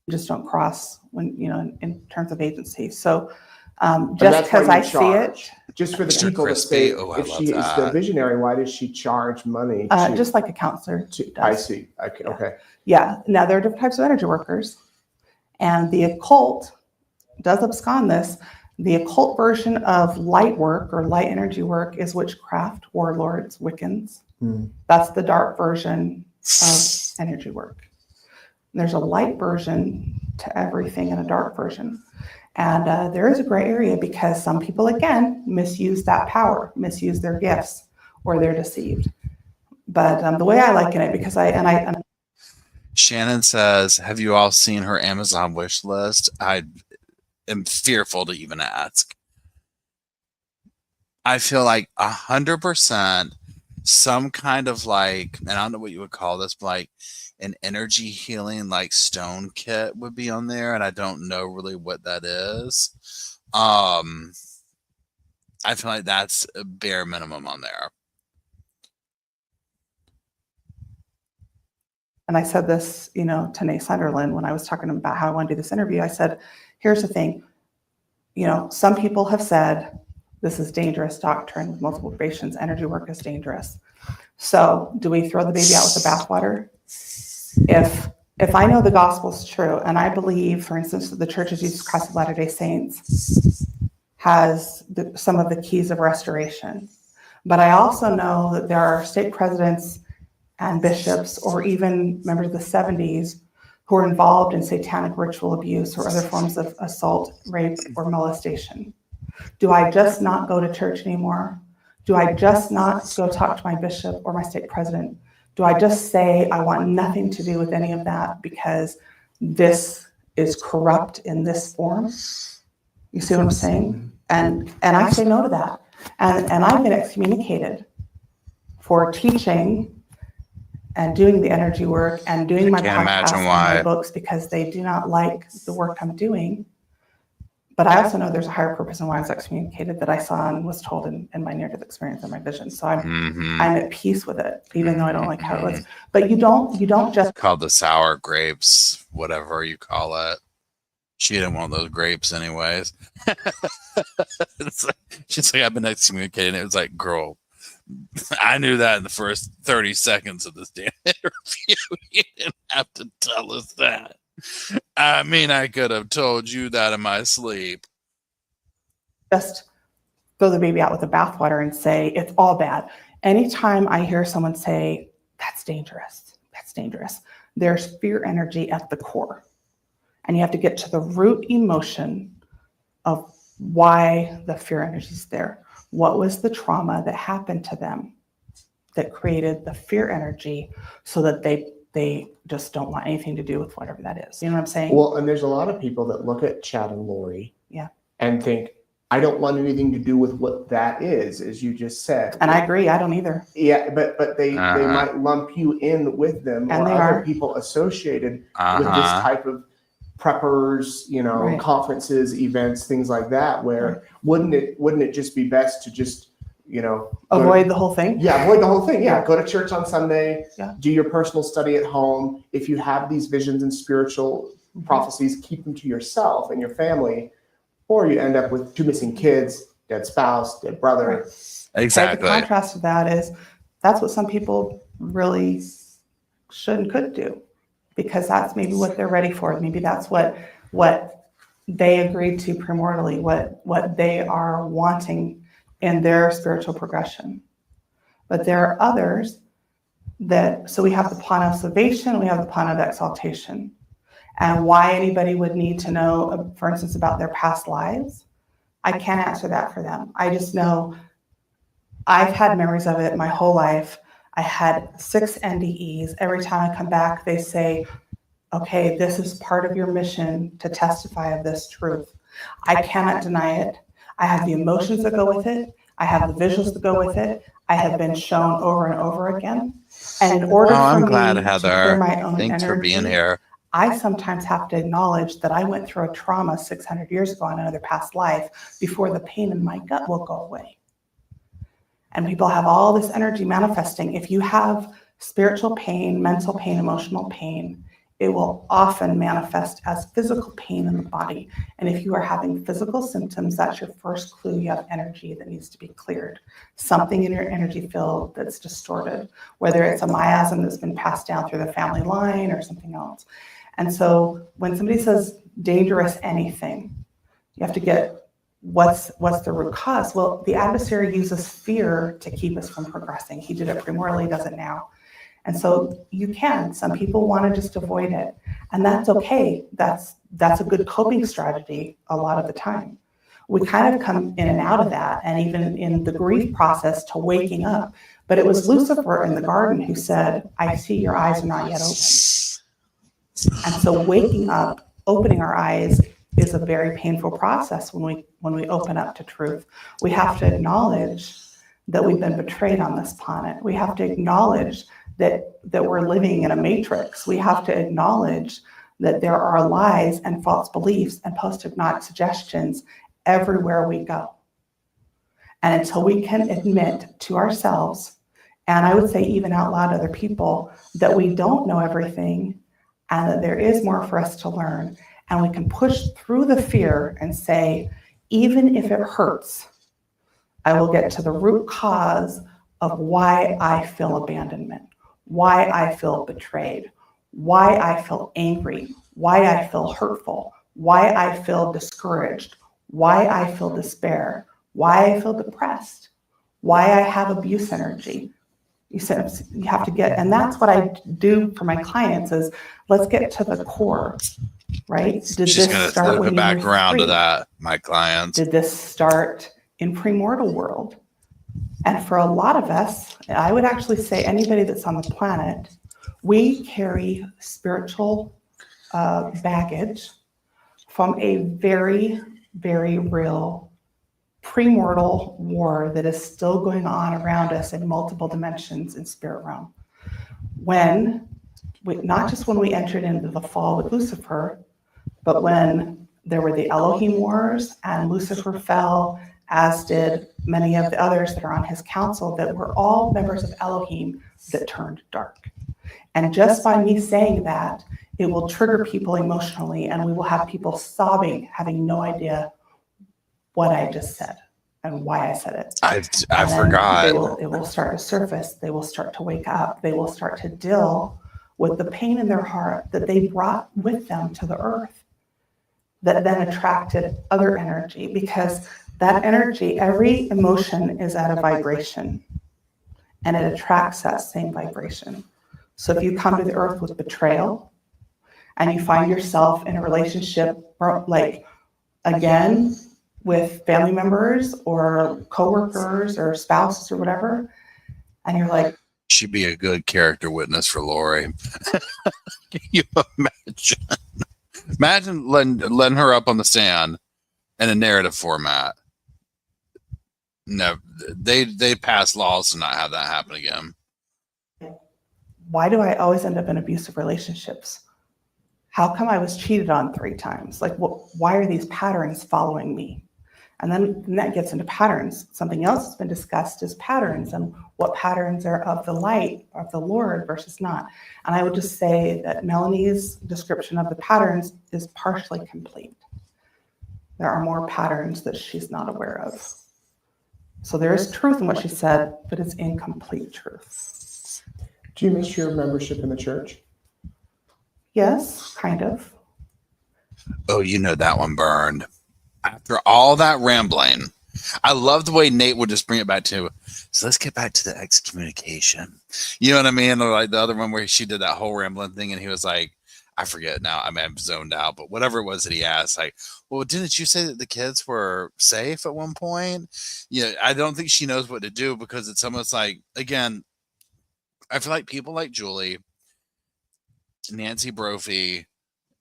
just don't cross when, in terms of agency. So just because I see it. Just for the people that say, if she is the visionary, why does she charge money? Just like a counselor does. I see. Okay. Yeah. Now, there are different types of energy workers. And the occult does abscond this. The occult version of light work or light energy work is witchcraft, warlords, Wiccans. That's the dark version of energy work. There's a light version to everything and a dark version. And there is a gray area because some people, again, misuse that power, misuse their gifts, or they're deceived. But the way I liken it, because Shannon says, have you all seen her Amazon wish list? I am fearful to even ask. I feel like 100% some kind of like, and I don't know what you would call this, but like an energy healing like stone kit would be on there, and I don't know really what that is. I feel like that's a bare minimum on there. And I said this, to Nate Sunderland when I was talking about how I want to do this interview. I said, here's the thing, some people have said this is dangerous doctrine with multiple patients. Energy work is dangerous. So do we throw the baby out with the bathwater? If if I know the gospel is true, and I believe, for instance, that the Church of Jesus Christ of Latter-day Saints has some of the keys of restoration, but I also know that there are state presidents and bishops, or even members of the 70s, who are involved in satanic ritual abuse or other forms of assault, rape, or molestation. Do I just not go to church anymore? Do I just not go talk to my bishop or my state president? Do I just say I want nothing to do with any of that because this is corrupt in this form? You see what I'm saying? And I say no to that. And I've been excommunicated for teaching and doing the energy work and doing my podcasts and my books because they do not like the work I'm doing. But I also know there's a higher purpose in why I was excommunicated that I saw and was told in my near-death experience and my vision. So I'm at peace with it, even though I don't like how it looks. But you don't just called the sour grapes, whatever you call it. She didn't want those grapes anyways. She's like, I've been excommunicated. It was like, girl, I knew that in the first 30 seconds of this damn interview. You didn't have to tell us that. I mean, I could have told you that in my sleep. Just throw the baby out with the bathwater and say it's all bad. Anytime I hear someone say that's dangerous, there's fear energy at the core. And you have to get to the root emotion of why the fear energy is there. What was the trauma that happened to them that created the fear energy so that they just don't want anything to do with whatever that is? You know what I'm saying? Well, and there's a lot of people that look at Chad and Lori and think, I don't want anything to do with what that is, as you just said. And I agree, I don't either. Yeah, but they might lump you in with them, and or other people associated with this type of preppers, Right. conferences, events, things like that, where wouldn't it just be best to just, avoid the whole thing? Yeah, avoid the whole thing. Yeah, go to church on Sunday, Yeah. do your personal study at home. If you have these visions and spiritual prophecies, keep them to yourself and your family, or you end up with 2 missing kids, dead spouse, dead brother. Exactly. The contrast to that is that's what some people really should and could do, because that's maybe what they're ready for. Maybe that's what they agreed to primordially, what they are wanting in their spiritual progression. But there are others so we have the plan of salvation, we have the plan of exaltation. And why anybody would need to know, for instance, about their past lives, I can't answer that for them. I just know I've had memories of it my whole life. I had 6 NDEs. Every time I come back, they say, okay, this is part of your mission to testify of this truth. I cannot deny it. I have the emotions that go with it. I have the visuals that go with it. I have been shown over and over again. And in order I'm for glad, me Heather. to clear my own Thanks for being energy, here. I sometimes have to acknowledge that I went through a trauma 600 years ago in another past life before the pain in my gut will go away. And people have all this energy manifesting. If you have spiritual pain, mental pain, emotional pain, it will often manifest as physical pain in the body. And if you are having physical symptoms, that's your first clue you have energy that needs to be cleared. Something in your energy field that's distorted, whether it's a miasm that's been passed down through the family line or something else. And so when somebody says dangerous anything, you have to get what's the root cause. Well, the adversary uses fear to keep us from progressing. He did it primordially, does it now. And so some people want to just avoid it, and that's okay. That's a good coping strategy a lot of the time. We kind of come in and out of that, and even in the grief process to waking up. But it was Lucifer in the garden who said, I see your eyes are not yet open. And so waking up, opening our eyes is a very painful process when we open up to truth. We have to acknowledge that we've been betrayed on this planet. We have to acknowledge that we're living in a matrix. We have to acknowledge that there are lies and false beliefs and post-hypnotic suggestions everywhere we go. And until we can admit to ourselves, and I would say even out loud to other people, that we don't know everything and that there is more for us to learn, and we can push through the fear and say, even if it hurts, I will get to the root cause of why I feel abandonment, why I feel betrayed, why I feel angry, why I feel hurtful, why I feel discouraged, why I feel despair, why I feel depressed, why I have abuse energy. You have to get, and that's what I do for my clients is let's get to the core, right? Did She's this going to start loop when it you back were around to 3? that, my clients. Did this start in premortal world? And for a lot of us, I would actually say anybody that's on the planet, we carry spiritual baggage from a very, very real premortal war that is still going on around us in multiple dimensions in spirit realm. Not just when we entered into the fall with Lucifer, but when there were the Elohim wars and Lucifer fell, as did many of the others that are on his council that were all members of Elohim that turned dark. And just by me saying that, it will trigger people emotionally, and we will have people sobbing, having no idea what I just said and why I said it. I forgot. It will start to surface. They will start to wake up. They will start to deal with the pain in their heart that they brought with them to the earth that then attracted other energy, because that energy, every emotion is at a vibration and it attracts that same vibration. So if you come to the earth with betrayal and you find yourself in a relationship like again with family members or coworkers or spouses or whatever, and you're like, She'd be a good character witness for Lori. Can you imagine? Imagine letting her up on the stand in a narrative format. No, they pass laws to not have that happen again. why do I always end up in abusive relationships? How come I was cheated on 3 times? Like, why are these patterns following me? And then that gets into patterns. Something else that's been discussed is patterns and what patterns are of the light, of the Lord versus not. And I would just say that Melanie's description of the patterns is partially complete. There are more patterns that she's not aware of. So there is truth in what she said, but it's incomplete truth. Do you miss your membership in the church? Yes, kind of. Oh, you know that one burned. After all that rambling, I love the way Nate would just bring it back to, so let's get back to the excommunication. You know what I mean? Or like the other one where she did that whole rambling thing and he was like, I forget now, I mean, I'm zoned out, but whatever it was that he asked, like, well, didn't you say that the kids were safe at one point? Yeah, I don't think she knows what to do because it's almost like, again, I feel like people like Julie, Nancy Brophy,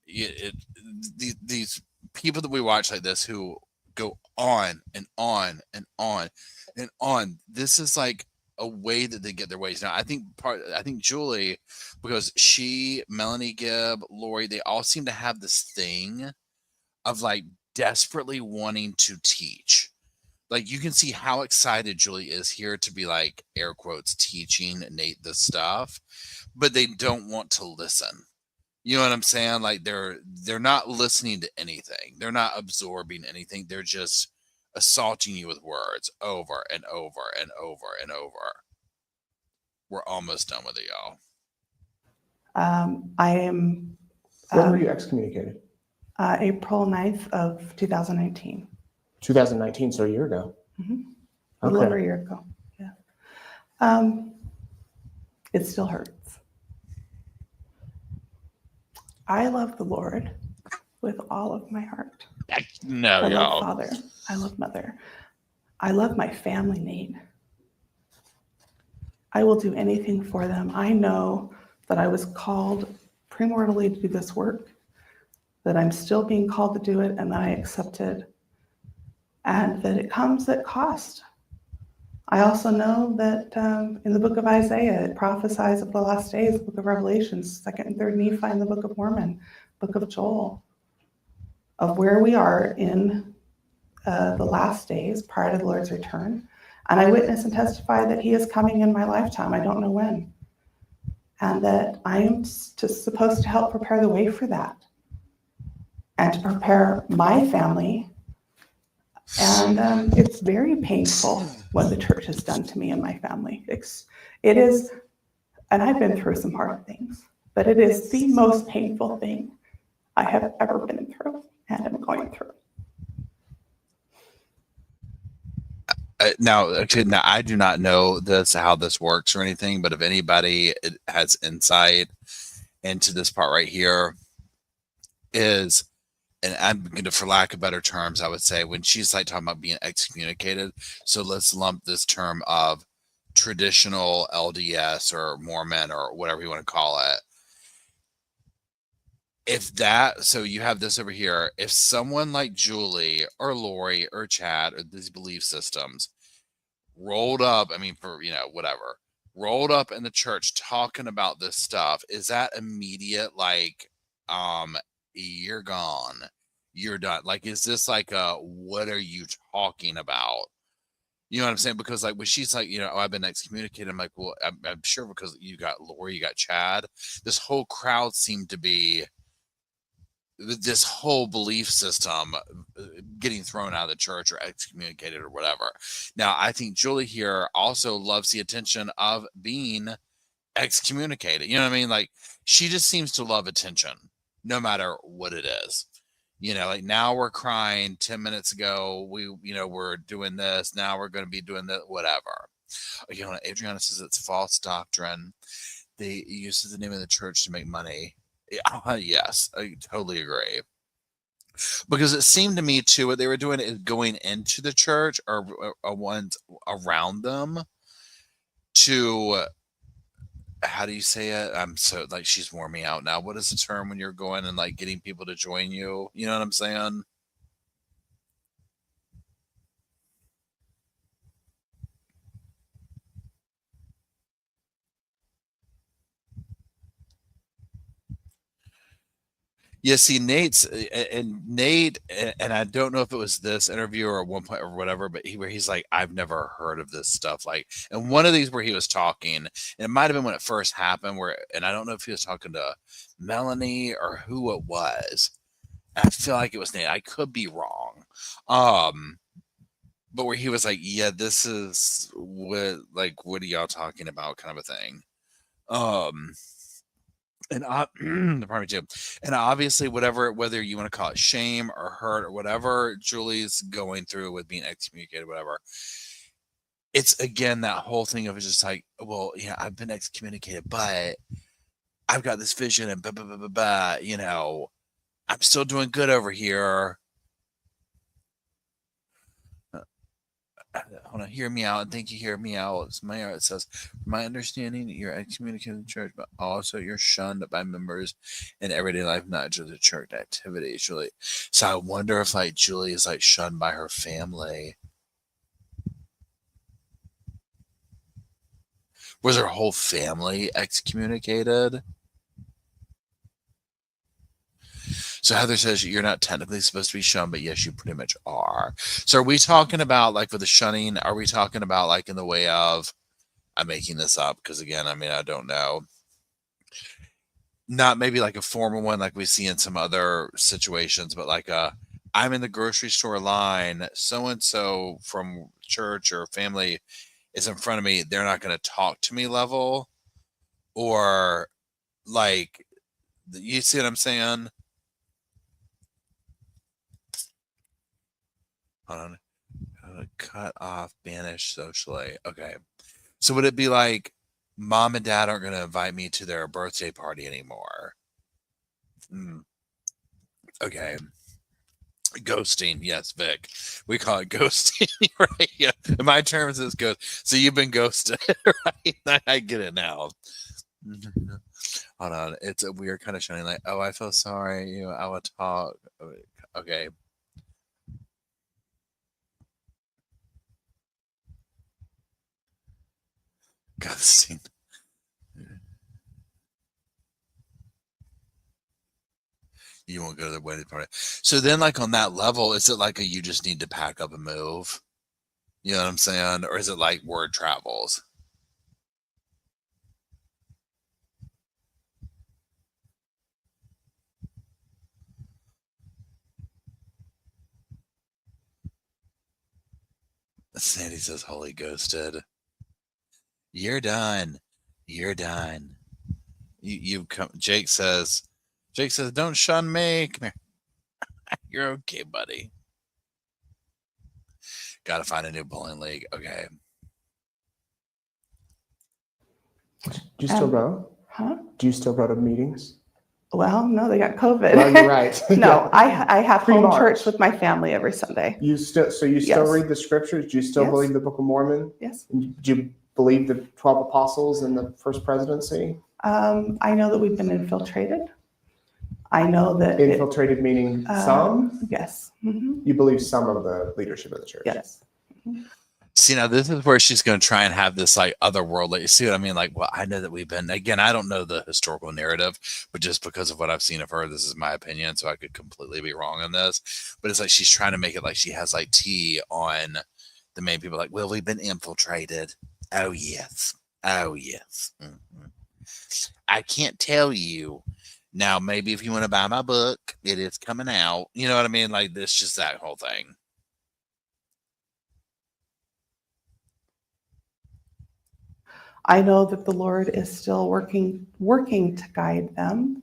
these people that we watch like this who go on and on and on and on. This is like a way that they get their ways. Now, I think Julie, because she, Melanie Gibb, Lori, they all seem to have this thing of like desperately wanting to teach. Like you can see how excited Julie is here to be like air quotes teaching Nate this stuff, but they don't want to listen. You know what I'm saying? Like they're not listening to anything. They're not absorbing anything. They're just assaulting you with words over and over and over and over. We're almost done with it, y'all. I am. When were you excommunicated? April 9th of 2019. 2019, so a year ago. Mm-hmm. A little over a year ago. Yeah. It still hurts. I love the Lord with all of my heart. No, I y'all. love Father. I love Mother. I love my family name. I will do anything for them. I know that I was called premortally to do this work, that I'm still being called to do it, and that I accepted, and that it comes at cost. I also know that in the book of Isaiah, it prophesies of the last days, the book of Revelations, 2nd and 3rd Nephi, and the book of Mormon, book of Joel, of where we are in the last days prior to the Lord's return. And I witness and testify that he is coming in my lifetime. I don't know when. And that I am just supposed to help prepare the way for that. And to prepare my family. And it's very painful what the church has done to me and my family. It is, and I've been through some hard things. but it is the most painful thing I have ever been through and am going through. Now, I do not know how this works or anything, but if anybody has insight into this part right here, is, and I'm going to, for lack of better terms, I would say when she's like talking about being excommunicated. So let's lump this term of traditional LDS or Mormon or whatever you want to call it. If that, so you have this over here, if someone like Julie or Lori or Chad or these belief systems rolled up, I mean, for, whatever, rolled up in the church talking about this stuff, is that immediate, like, you're gone, you're done? Like, is this like what are you talking about? You know what I'm saying? Because like when she's like, oh, I've been excommunicated, I'm like, well, I'm sure because you got Lori, you got Chad, this whole crowd seemed to be this whole belief system getting thrown out of the church or excommunicated or whatever. Now, I think Julie here also loves the attention of being excommunicated. You know what I mean? Like, she just seems to love attention no matter what it is. Like now we're crying 10 minutes ago. We're doing this. Now we're going to be doing that, whatever. Adriana says it's false doctrine. They use the name of the church to make money. Yes, I totally agree. Because it seemed to me too, what they were doing is going into the church or ones around them to, how do you say it? I'm so like, she's worn me out now. What is the term when you're going and like getting people to join you? You know what I'm saying? Yeah, see, Nate, and I don't know if it was this interview or at one point or whatever, but where he's like, I've never heard of this stuff. Like, and one of these where he was talking, and it might have been when it first happened, and I don't know if he was talking to Melanie or who it was. I feel like it was Nate. I could be wrong. But where he was like, yeah, this is what are y'all talking about, kind of a thing. And pardon me too. And obviously, whether you want to call it shame or hurt or whatever Julie's going through with being excommunicated, whatever, it's again that whole thing of just like, well, yeah, I've been excommunicated, but I've got this vision and blah blah blah blah blah. I'm still doing good over here. Hold on, hear me out, and thank you. Hear me out. It's my art. It says, from my understanding, you're excommunicated in the church, but also you're shunned by members in everyday life, not just the church activities. Julie. So I wonder if like Julie is like shunned by her family. Was her whole family excommunicated? So Heather says you're not technically supposed to be shunned, but yes, you pretty much are. So are we talking about like with the shunning? Are we talking about like in the way of, I'm making this up because again, I mean, I don't know. Not maybe like a formal one like we see in some other situations, but like I'm in the grocery store line, so-and-so from church or family is in front of me. They're not going to talk to me level, or like, you see what I'm saying? On cut off, banish socially. Okay. So would it be like mom and dad aren't going to invite me to their birthday party anymore? Okay. Ghosting. Yes, Vic. We call it ghosting, right? Yeah. In my terms, it's ghost. So you've been ghosted, right? I get it now. Hold on. It's a weird kind of shunning, like, oh, I feel sorry. I will talk. Okay. Ghosting. You won't go to the wedding party. So then, like on that level, is it like you just need to pack up and move? You know what I'm saying? Or is it like word travels? Sandy says, "Holy ghosted. You're done. You're done." You come. Jake says, don't shun me. Come here. You're okay, buddy. Got to find a new bowling league. Okay. Do you still go? Huh? Do you still go to meetings? Well, no, they got COVID. Well, you're right. No, I have home Pre-March. church with my family every Sunday. You still Yes. read the scriptures? Do you still Yes. believe the Book of Mormon? Yes. Do you believe the 12 apostles and the first presidency? I know that we've been infiltrated. I know that Infiltrated meaning some? Yes. Mm-hmm. You believe some of the leadership of the church? Yes. Mm-hmm. See, now this is where she's going to try and have this like otherworldly. You see what I mean? Like, well, I know that we've been, again, I don't know the historical narrative, but just because of what I've seen of her, this is my opinion. So I could completely be wrong on this, but it's like she's trying to make it like she has like tea on the main people. Like, well, we've been infiltrated. Oh, yes. Oh, yes. Mm-hmm. I can't tell you. Now, maybe if you want to buy my book, it is coming out. You know what I mean? Like, this, just that whole thing. I know that the Lord is still working to guide them.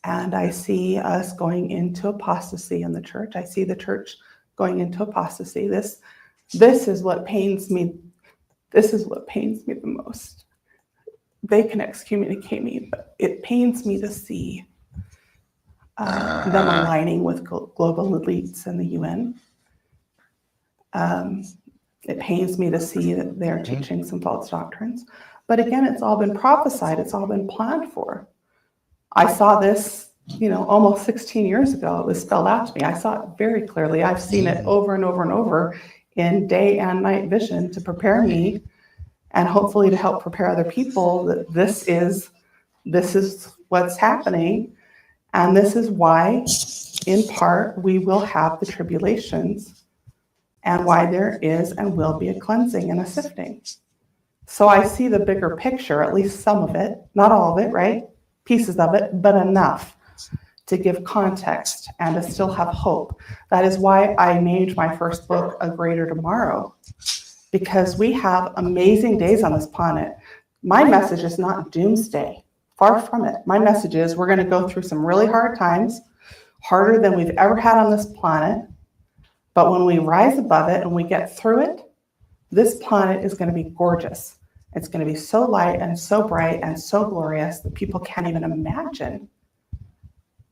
And I see us going into apostasy in the church. I see the church going into apostasy. This is what pains me. This is what pains me the most. They can excommunicate me, but it pains me to see them aligning with global elites in the UN. It pains me to see that they're teaching some false doctrines. But again, it's all been prophesied. It's all been planned for. I saw this, almost 16 years ago. It was spelled out to me. I saw it very clearly. I've seen it over and over and over in day and night vision to prepare me and hopefully to help prepare other people that this is what's happening. And this is why, in part, we will have the tribulations and why there is and will be a cleansing and a sifting. So I see the bigger picture, at least some of it, not all of it, right? Pieces of it, but enough to give context and to still have hope. That is why I named my first book A Greater Tomorrow, because we have amazing days on this planet. My message is not doomsday, far from it. My message is we're going to go through some really hard times, harder than we've ever had on this planet. But when we rise above it and we get through it, this planet is going to be gorgeous. It's going to be so light and so bright and so glorious that people can't even imagine.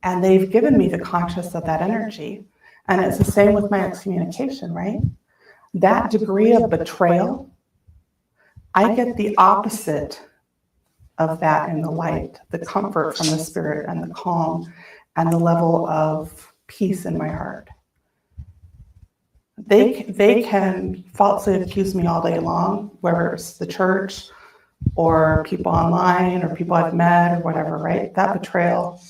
And they've given me the conscious of that energy. And it's the same with my excommunication, right? That degree of betrayal, I get the opposite of that in the light, the comfort from the spirit and the calm and the level of peace in my heart. They can falsely accuse me all day long, whether it's the church or people online or people I've met or whatever, right? That betrayal,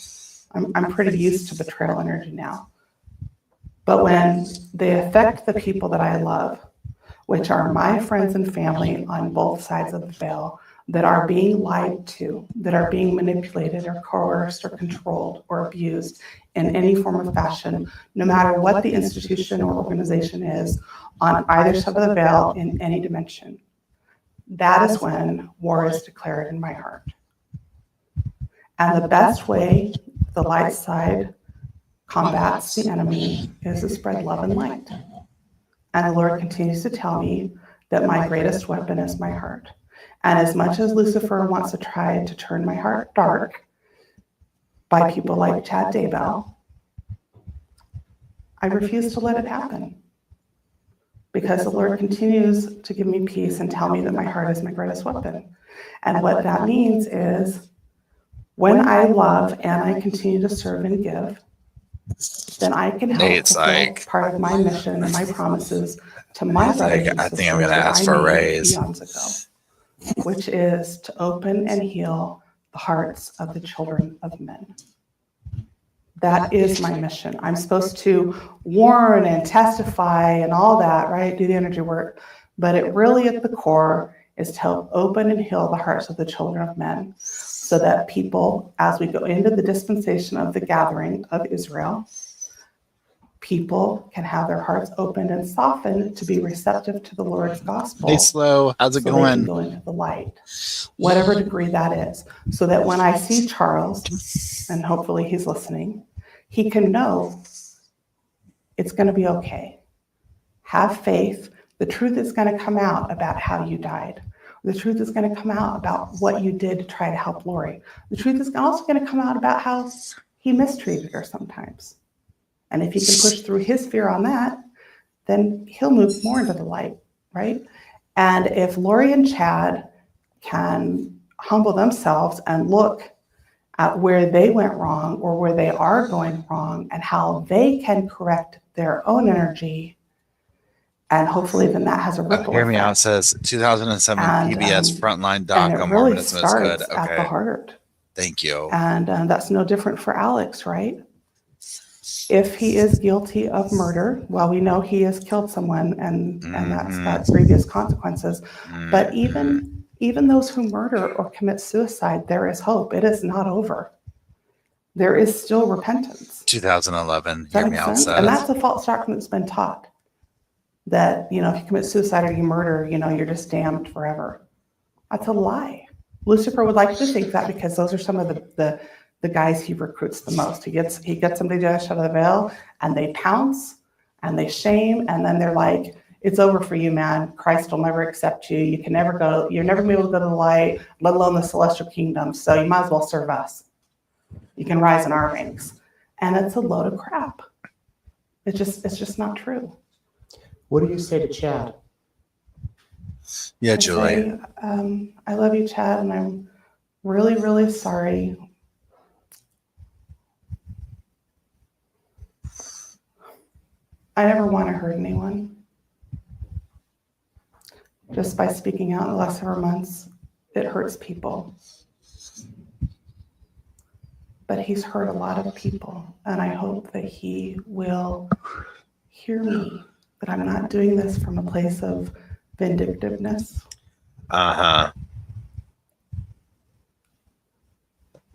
I'm pretty used to betrayal energy now. But when they affect the people that I love, which are my friends and family on both sides of the veil, that are being lied to, that are being manipulated or coerced or controlled or abused in any form of fashion, no matter what the institution or organization is on either side of the veil in any dimension. That is when war is declared in my heart. And the best way the light side combats the enemy is to spread love and light. And the Lord continues to tell me that my greatest weapon is my heart. And as much as Lucifer wants to try to turn my heart dark by people like Chad Daybell, I refuse to let it happen. Because the Lord continues to give me peace and tell me that my heart is my greatest weapon. And what that means is when I love and I continue to serve and give, then I can help fulfill part of my mission and my promises to my brothers and I think I'm going to sisters ask that for a I made raise. eons ago, which is to open and heal the hearts of the children of men. That is my mission. I'm supposed to warn and testify and all that, right? Do the energy work. But it really at the core is to help open and heal the hearts of the children of men so that people, as we go into the dispensation of the gathering of Israel, people can have their hearts opened and softened to be receptive to the Lord's gospel. Hey, Slow. How's it so they can going? go into the light, whatever degree that is, so that when I see Charles, and hopefully he's listening, he can know it's going to be okay. Have faith. The truth is going to come out about how you died. The truth is going to come out about what you did to try to help Lori. The truth is also going to come out about how he mistreated her sometimes. And if he can push through his fear on that, then he'll move more into the light, right? And if Lori and Chad can humble themselves and look at where they went wrong or where they are going wrong and how they can correct their own energy, and hopefully then that has a ripple Hear me effect. out. Says 2007 And, PBS Frontline Doc And it on really Mormonism is good. starts at the Okay. heart. Thank you. And that's no different for Alex, right? If he is guilty of murder, well, we know he has killed someone, and that's got previous consequences. But even those who murder or commit suicide, there is hope. It is not over. There is still repentance. 2011. Does that Hear me make out. sense? Says. And that's a false doctrine that's been taught. That, if you commit suicide or you murder, you're just damned forever. That's a lie. Lucifer would like you to think that because those are some of the guys he recruits the most. He gets somebody just out of the veil, and they pounce and they shame, and then they're like, it's over for you, man. Christ will never accept you. You can never go. You're never gonna be able to go to the light, let alone the celestial kingdom. So you might as well serve us. You can rise in our ranks. And it's a load of crap. It's just not true. What do you say to Chad? Yeah, I Julie. say, I love you, Chad, and I'm really, really sorry. I never want to hurt anyone. Just by speaking out in the last several months, it hurts people. But he's hurt a lot of people, and I hope that he will hear me, that I'm not doing this from a place of vindictiveness. Uh-huh.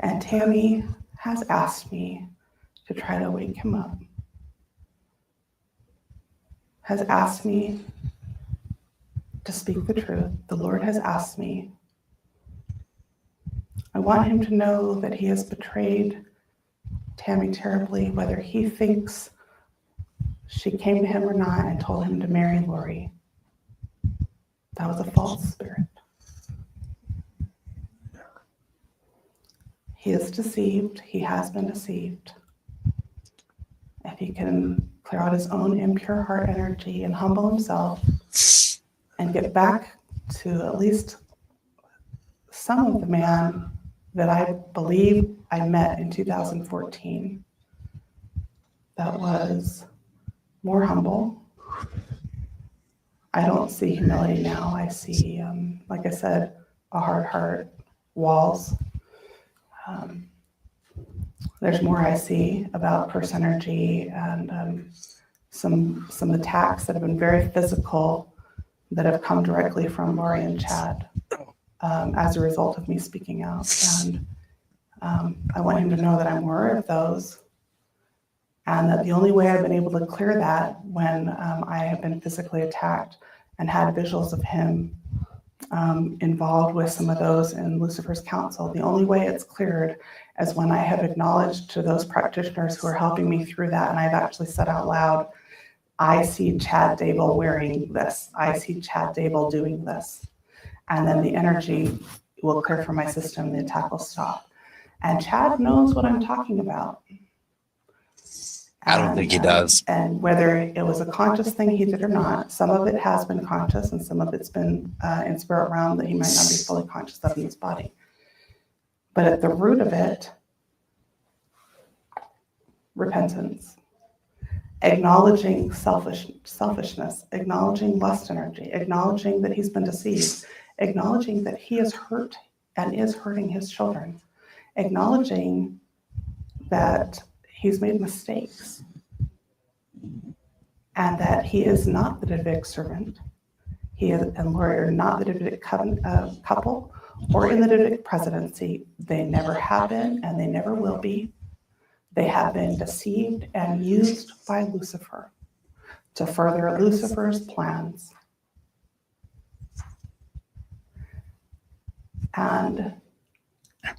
And Tammy has asked me to try to wake him up. Has asked me to speak the truth. The Lord has asked me. I want him to know that he has betrayed Tammy terribly, whether he thinks she came to him or not and told him to marry Lori. That was a false spirit. He is deceived. He has been deceived. If he can clear out his own impure heart energy and humble himself and get back to at least some of the man that I believe I met in 2014, that was more humble. I don't see humility now. I see, like I said, a hard heart, walls. There's more I see about purse energy and some attacks that have been very physical that have come directly from Lori and Chad as a result of me speaking out. And I want him to know that I'm aware of those, and that the only way I've been able to clear that when I have been physically attacked and had visuals of him involved with some of those in Lucifer's council, the only way it's cleared is when I have acknowledged to those practitioners who are helping me through that, and I've actually said out loud, I see Chad Daybell wearing this. I see Chad Daybell doing this. And then the energy will clear from my system, the attack will stop. And Chad knows what I'm talking about. I don't think he does. And whether it was a conscious thing he did or not, some of it has been conscious and some of it's been in spirit realm that he might not be fully conscious of in his body. But at the root of it, repentance, acknowledging selfishness, acknowledging lust energy, acknowledging that he's been deceived, acknowledging that he is hurt and is hurting his children, acknowledging that he's made mistakes and that he is not the Davidic servant. He and Lori are not the Davidic couple or in the Davidic presidency. They never have been and they never will be. They have been deceived and used by Lucifer to further Lucifer's plans. And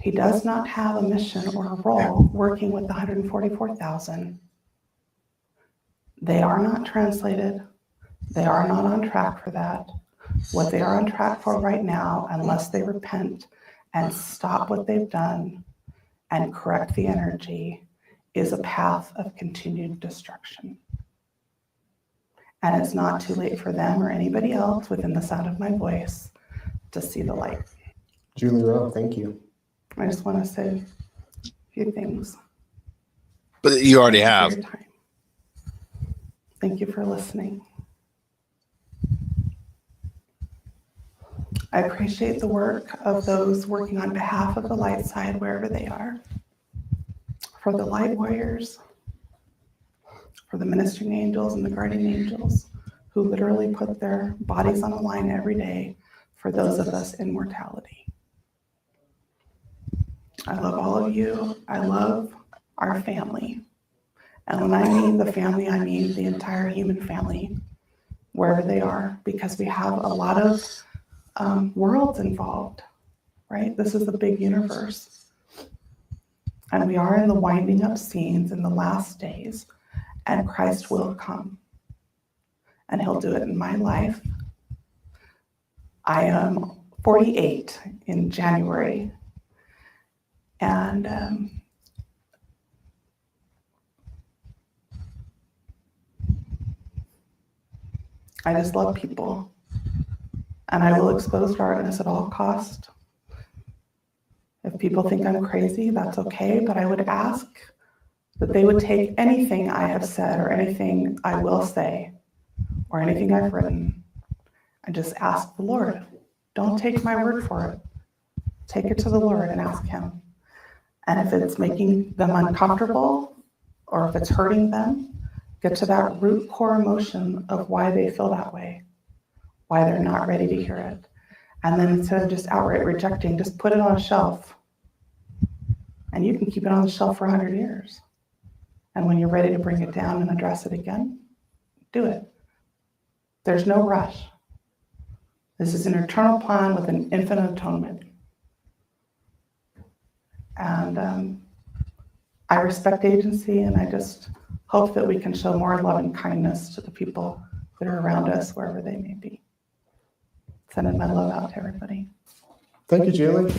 he does not have a mission or a role working with the 144,000. They are not translated. They are not on track for that. What they are on track for right now, unless they repent and stop what they've done and correct the energy, is a path of continued destruction. And it's not too late for them or anybody else within the sound of my voice to see the light. Julie Rowe, thank you. I just want to say a few things. But you already Thank you have. for your time. Thank you for listening. I appreciate the work of those working on behalf of the light side, wherever they are. For the light warriors, for the ministering angels and the guardian angels, who literally put their bodies on the line every day for those of us in mortality. I love all of you. I love our family. And when I mean the family, I mean the entire human family, wherever they are, because we have a lot of worlds involved, right? This is the big universe. And we are in the winding up scenes in the last days, and Christ will come. And he'll do it in my life. I am 48 in January. And I just love people. And I will expose darkness at all cost. If people think I'm crazy, that's okay. But I would ask that they would take anything I have said or anything I will say or anything I've written and just ask the Lord. Don't take my word for it. Take it to the Lord and ask him. And if it's making them uncomfortable or if it's hurting them, get to that root core emotion of why they feel that way, why they're not ready to hear it. And then instead of just outright rejecting, just put it on a shelf. And you can keep it on the shelf for 100 years. And when you're ready to bring it down and address it again, do it. There's no rush. This is an eternal plan with an infinite atonement. And I respect agency, and I just hope that we can show more love and kindness to the people that are around us, wherever they may be. Sending my love out to everybody. Thank you, Julie.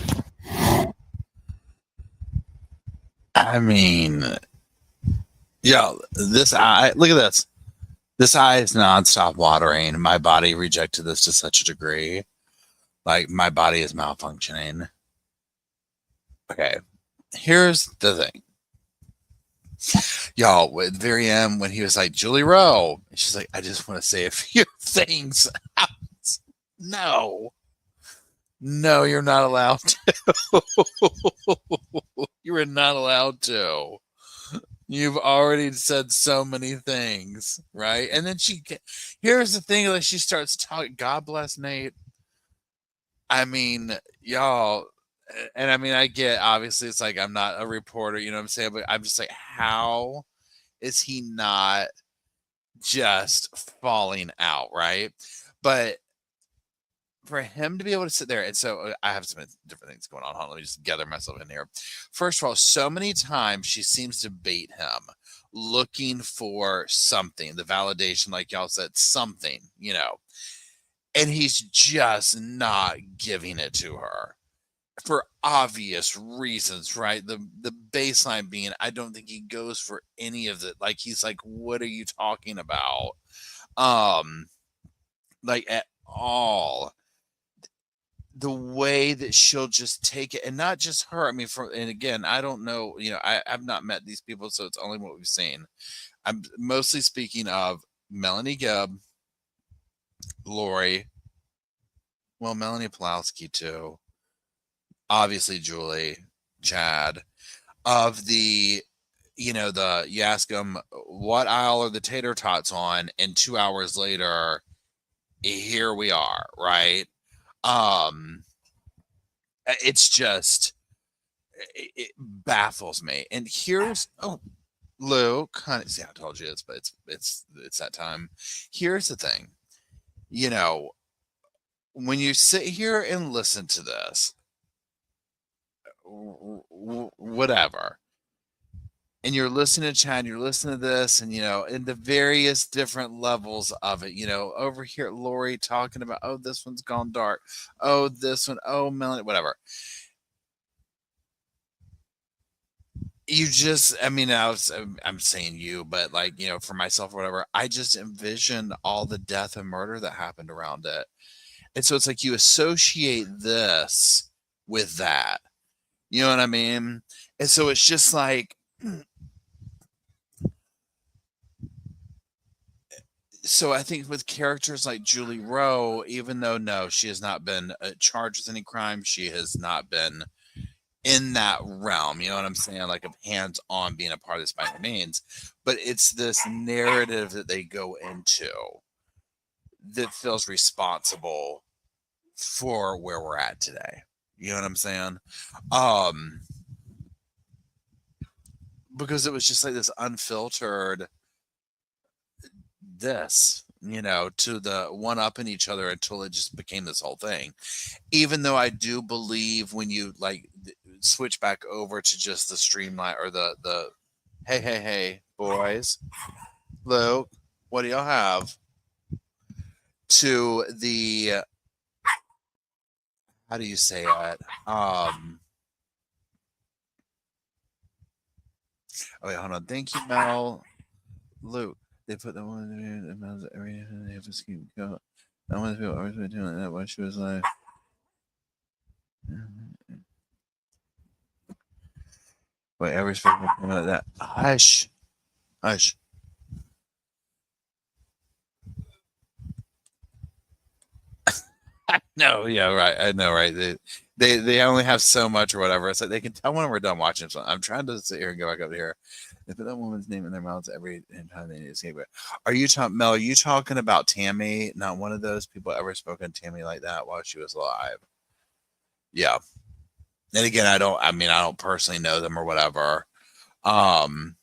I mean, yo, this eye, look at this. This eye is nonstop watering. My body rejected this to such a degree. Like, my body is malfunctioning. Okay, here's the thing. Y'all, at the very end, when he was like, Julie Rowe, and she's like, I just want to say a few things. No, you're not allowed to. You are not allowed to. You've already said so many things, right? And then here's the thing, like, she starts talking, God bless Nate. I mean, y'all, and I mean, I get, obviously, it's like, I'm not a reporter, you know what I'm saying? But I'm just like, how is he not just falling out, right? But for him to be able to sit there, and so I have some different things going on. Hold on, let me just gather myself in here. First of all, so many times she seems to bait him, looking for something, the validation, like y'all said, something, you know, and he's just not giving it to her for obvious reasons, right? The baseline being, I don't think he goes for any of it. Like, he's like, what are you talking about? Like, at all. The way that she'll just take it, and not just her. I mean, and again, I don't know, you know, I've not met these people, so it's only what we've seen. I'm mostly speaking of Melanie Gibb, Lori, well, Melanie Pulowski too, obviously Julie, Chad, of the, you know, you ask them, what aisle are the tater tots on, and 2 hours later, here we are, right? It's just, it baffles me. And here's Luke, honey, see, I told you but it's that time. Here's the thing, when you sit here and listen to this, whatever, and you're listening to Chad, you're listening to this, and in the various different levels of it, over here, Lori talking about, oh, this one's gone dark, oh, this one, oh, Melanie, whatever. You just, I'm saying you, but for myself or whatever, I just envision all the death and murder that happened around it. And so it's like you associate this with that. You know what I mean? And so it's just like, so I think with characters like Julie Rowe, even though, no, she has not been charged with any crime, she has not been in that realm, you know what I'm saying? Like, of hands-on being a part of this by any means. But it's this narrative that they go into that feels responsible for where we're at today. You know what I'm saying? Because it was just like this unfiltered to the one-upping each other until it just became this whole thing. Even though I do believe when you switch back over to just the streamline or the hey boys, Luke, what do y'all have, to the, how do you say it? Oh wait, hold on. Thank you, Mel. Luke, they put the one in the area and they have a scheme go. I want to feel always been doing that while she was alive. Wait, every speaking like that. Hush. No, yeah, right. I know, right? They only have so much or whatever. It's like they can tell when we're done watching something. I'm trying to sit here and go back up here. They put that woman's name in their mouths every time they need to escape it. Are you talking, Mel? Are you talking about Tammy? Not one of those people ever spoken to Tammy like that while she was alive. Yeah. And again, I don't personally know them or whatever. I'm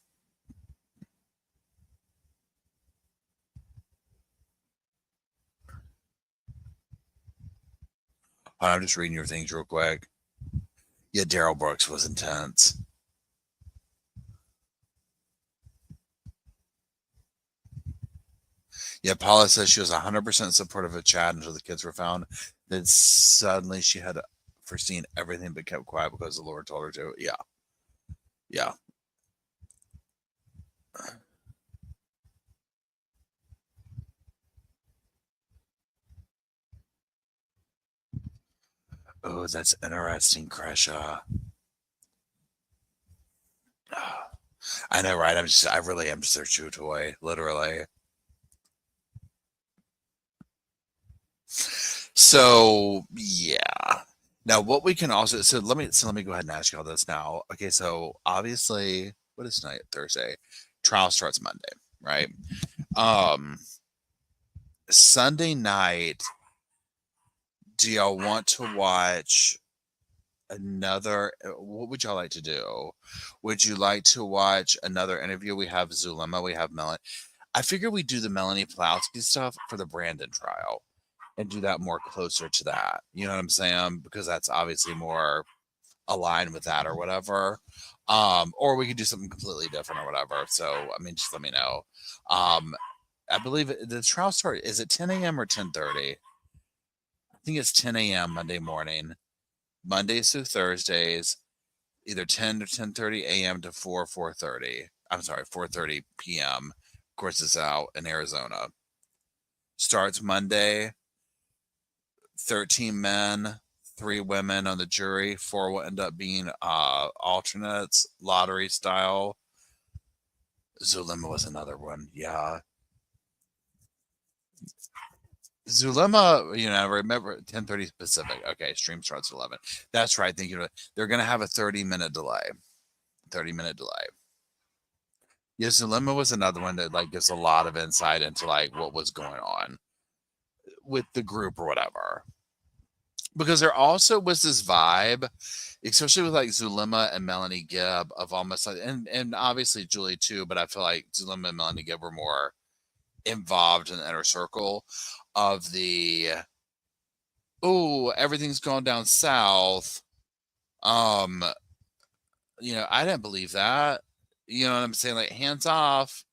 just reading your things real quick. Yeah, Daryl Brooks was intense. Yeah, Paula says she was 100% supportive of Chad until the kids were found. Then suddenly she had foreseen everything but kept quiet because the Lord told her to. Yeah. Yeah. Oh, that's interesting, Kresha. I know, right? I really am just their chew toy, literally. So yeah. Now what we can also let me go ahead and ask you all this now. Okay, so obviously, what is tonight? Thursday. Trial starts Monday, right? Sunday night, do y'all want to watch another? What would y'all like to do? Would you like to watch another interview? We have Zulema, we have Melanie. I figure we do the Melanie Pawlowski stuff for the Brandon trial and do that more closer to that. You know what I'm saying? Because that's obviously more aligned with that or whatever. Or we could do something completely different or whatever. So, just let me know. I believe the trial start, is it 10 a.m. or 10:30? I think it's 10 a.m. Monday morning. Mondays through Thursdays, either 10 to 10:30 a.m. to 4:30. I'm sorry, 4:30 p.m. Of course, it's out in Arizona. Starts Monday. 13 men, 3 women on the jury. 4 will end up being alternates, lottery style. Zulema was another one. Yeah. Zulema, remember 10:30 Pacific. Okay, stream starts at 11. That's right. Thank you. They're going to have a 30-minute delay. 30-minute delay. Yeah, Zulema was another one that gives a lot of insight into what was going on with the group or whatever. because there also was this vibe, especially with like Zulema and Melanie Gibb, of almost like, and obviously Julie too, but I feel like Zulema and Melanie Gibb were more involved in the inner circle of the, oh, everything's gone down south. Um, I didn't believe that. You know what I'm saying? Like, hands off.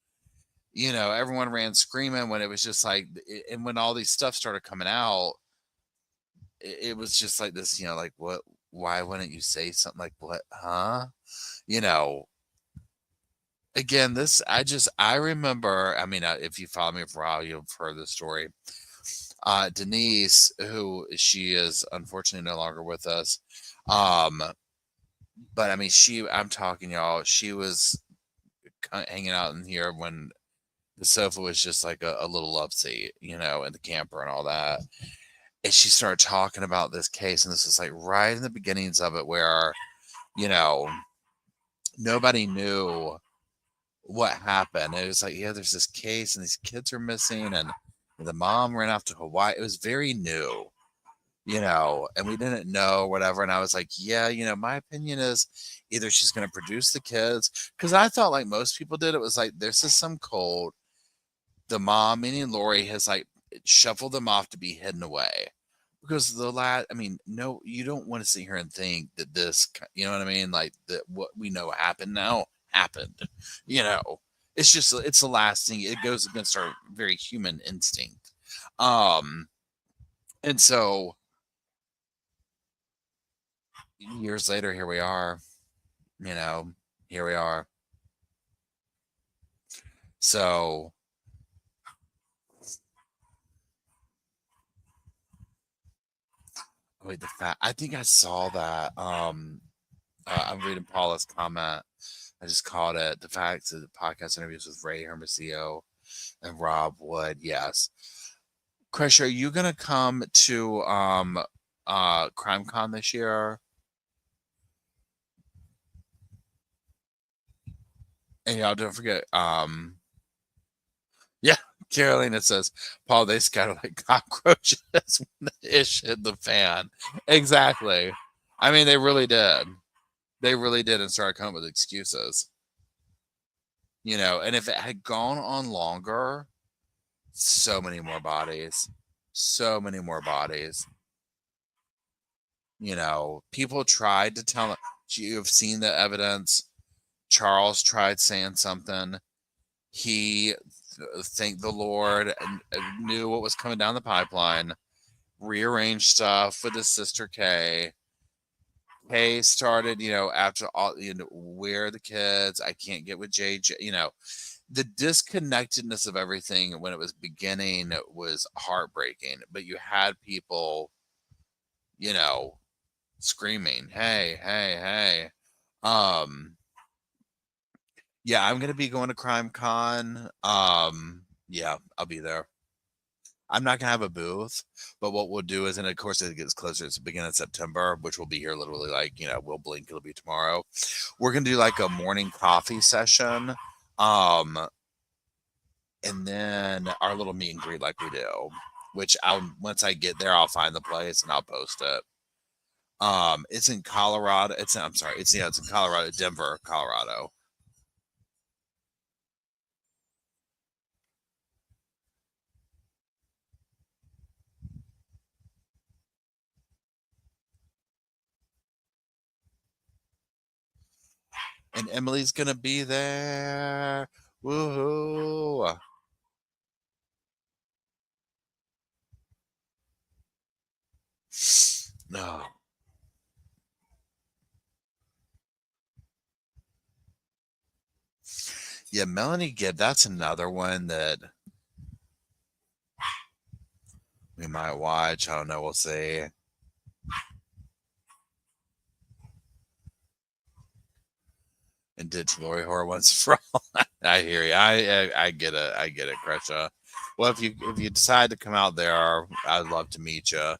Everyone ran screaming when it was just like, and when all these stuff started coming out, it was just like this, like, what, why wouldn't you say something? Like, what, huh? Again, I remember, I mean, if you follow me for a while, you've heard this story. Denise, who she is unfortunately no longer with us. But I mean, I'm talking, y'all, she was hanging out in here when the sofa was just like a little love seat, and the camper and all that. And she started talking about this case, and this was like right in the beginnings of it, where, nobody knew what happened. It was like, yeah, there's this case and these kids are missing, and the mom ran off to Hawaii. It was very new, and we didn't know whatever. And I was like, yeah, my opinion is either she's going to produce the kids, because I thought, like most people did, it was like, this is some cult. The mom, meaning Lori, has like shuffled them off to be hidden away. Because I mean, no, you don't want to sit here and think that this, you know what I mean? Like, that what we know happened happened. It's the last thing. It goes against our very human instinct. And so years later, here we are. Here we are. So wait, I think I saw that. I'm reading Paula's comment. I just caught it. The fact that the podcast interviews with Ray Hermosillo and Rob Wood. Yes. Chris, are you gonna come to CrimeCon this year? And y'all don't forget, yeah, Carolina says, Paul, they scatter like cockroaches when the ish hit the fan. Exactly. I mean, they really did. They really did, and started coming up with excuses. And if it had gone on longer, so many more bodies. So many more bodies. People tried to tell them, you've seen the evidence. Charles tried saying something. He thanked the Lord and knew what was coming down the pipeline, rearranged stuff with his sister Kay. Kay started, after all, where are the kids? I can't get with JJ. The disconnectedness of everything when it was beginning was heartbreaking. But you had people, screaming, hey, hey, hey. Yeah, I'm gonna be going to CrimeCon. Yeah, I'll be there. I'm not gonna have a booth, but what we'll do is, and of course it gets closer, it's the beginning of September, which will be here literally like, we'll blink, it'll be tomorrow. We're gonna do like a morning coffee session. And then our little meet and greet like we do, which once I get there, I'll find the place and I'll post it. It's in Colorado. It's in Colorado, Denver, Colorado. And Emily's gonna be there. Woohoo! No. Yeah, Melanie Gibb, that's another one that we might watch. I don't know, we'll see. And did Lori Horror once for all. I hear you. I get it. I get it, Kresha. Well, if you decide to come out there, I'd love to meet you.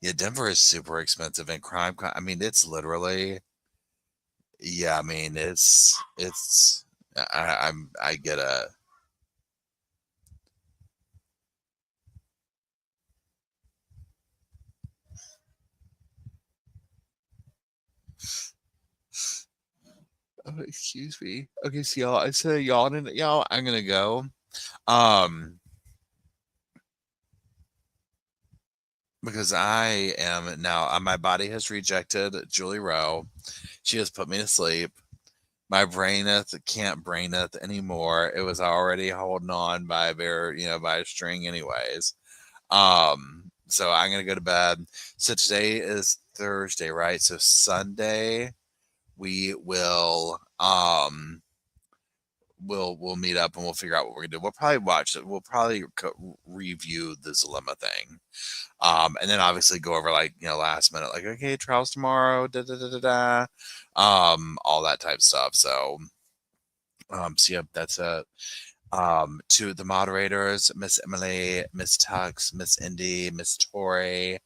Yeah, Denver is super expensive, and crime. I mean, it's literally. Yeah, I mean, it's. I get it. excuse me. Okay, so y'all, I said y'all didn't, y'all, I'm gonna go. Because I am now, my body has rejected Julie Rowe. She has put me to sleep. My braineth can't braineth anymore. It was already holding on by a string anyways. So I'm gonna go to bed. So today is Thursday, right? So Sunday we will we'll meet up and we'll figure out what we're gonna do. We'll probably watch it. We'll probably review the Zalima thing. And then obviously go over last minute, okay, trials tomorrow, all that type of stuff. So yeah, that's it. To the moderators, Miss Emily, Miss Tux, Miss Indy, Miss Tori.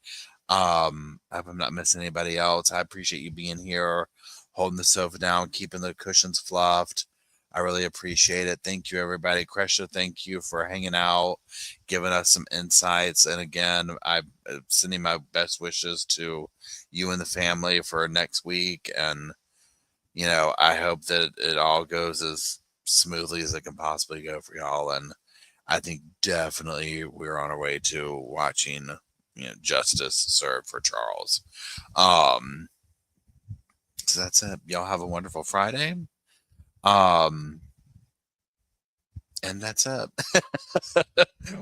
I hope I'm not missing anybody else. I appreciate you being here, holding the sofa down, keeping the cushions fluffed. I really appreciate it. Thank you, everybody. Kresha, thank you for hanging out, giving us some insights. And again, I'm sending my best wishes to you and the family for next week. And, I hope that it all goes as smoothly as it can possibly go for y'all. And I think definitely we're on our way to watching, justice served for Charles. So that's it. Y'all have a wonderful Friday. And that's it.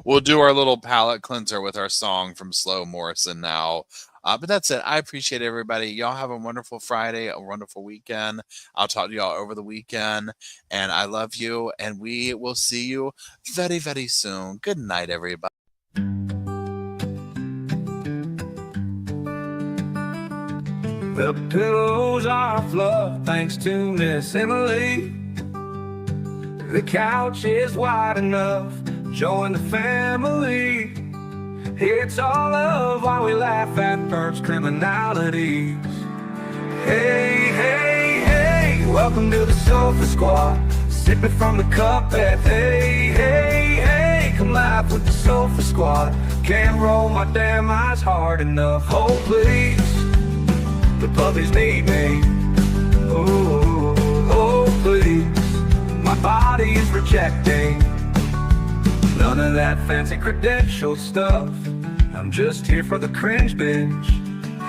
We'll do our little palate cleanser with our song from Slow Morrison now. But that's it. I appreciate everybody. Y'all have a wonderful Friday, a wonderful weekend. I'll talk to y'all over the weekend. And I love you. And we will see you very, very soon. Good night, everybody. The pillows are fluff thanks to Miss Emily. The couch is wide enough, join the family. It's all love while we laugh at Bert's criminalities. Hey, hey, hey, welcome to the Sofa Squad. Sipping from the cup at hey, hey, hey. Come laugh with the Sofa Squad. Can't roll my damn eyes hard enough. Oh, please. The puppies need me. Ooh, oh please. My body is rejecting none of that fancy credential stuff. I'm just here for the cringe binge.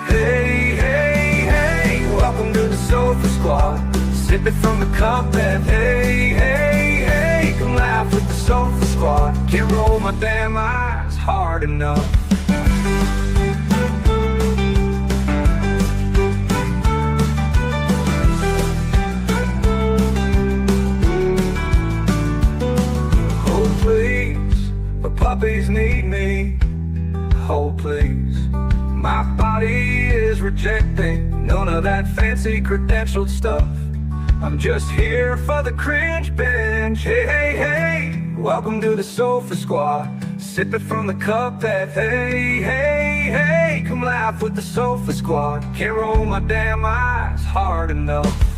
Hey, hey, hey, welcome to the Sofa Squad. Sipping from the cup and hey, hey, hey. Come laugh with the Sofa Squad. Can't roll my damn eyes hard enough. Puppies need me, oh please. My body is rejecting none of that fancy credentialed stuff. I'm just here for the cringe binge. Hey, hey, hey, welcome to the Sofa Squad. Sipping from the cup that hey, hey, hey. Come laugh with the Sofa Squad. Can't roll my damn eyes hard enough.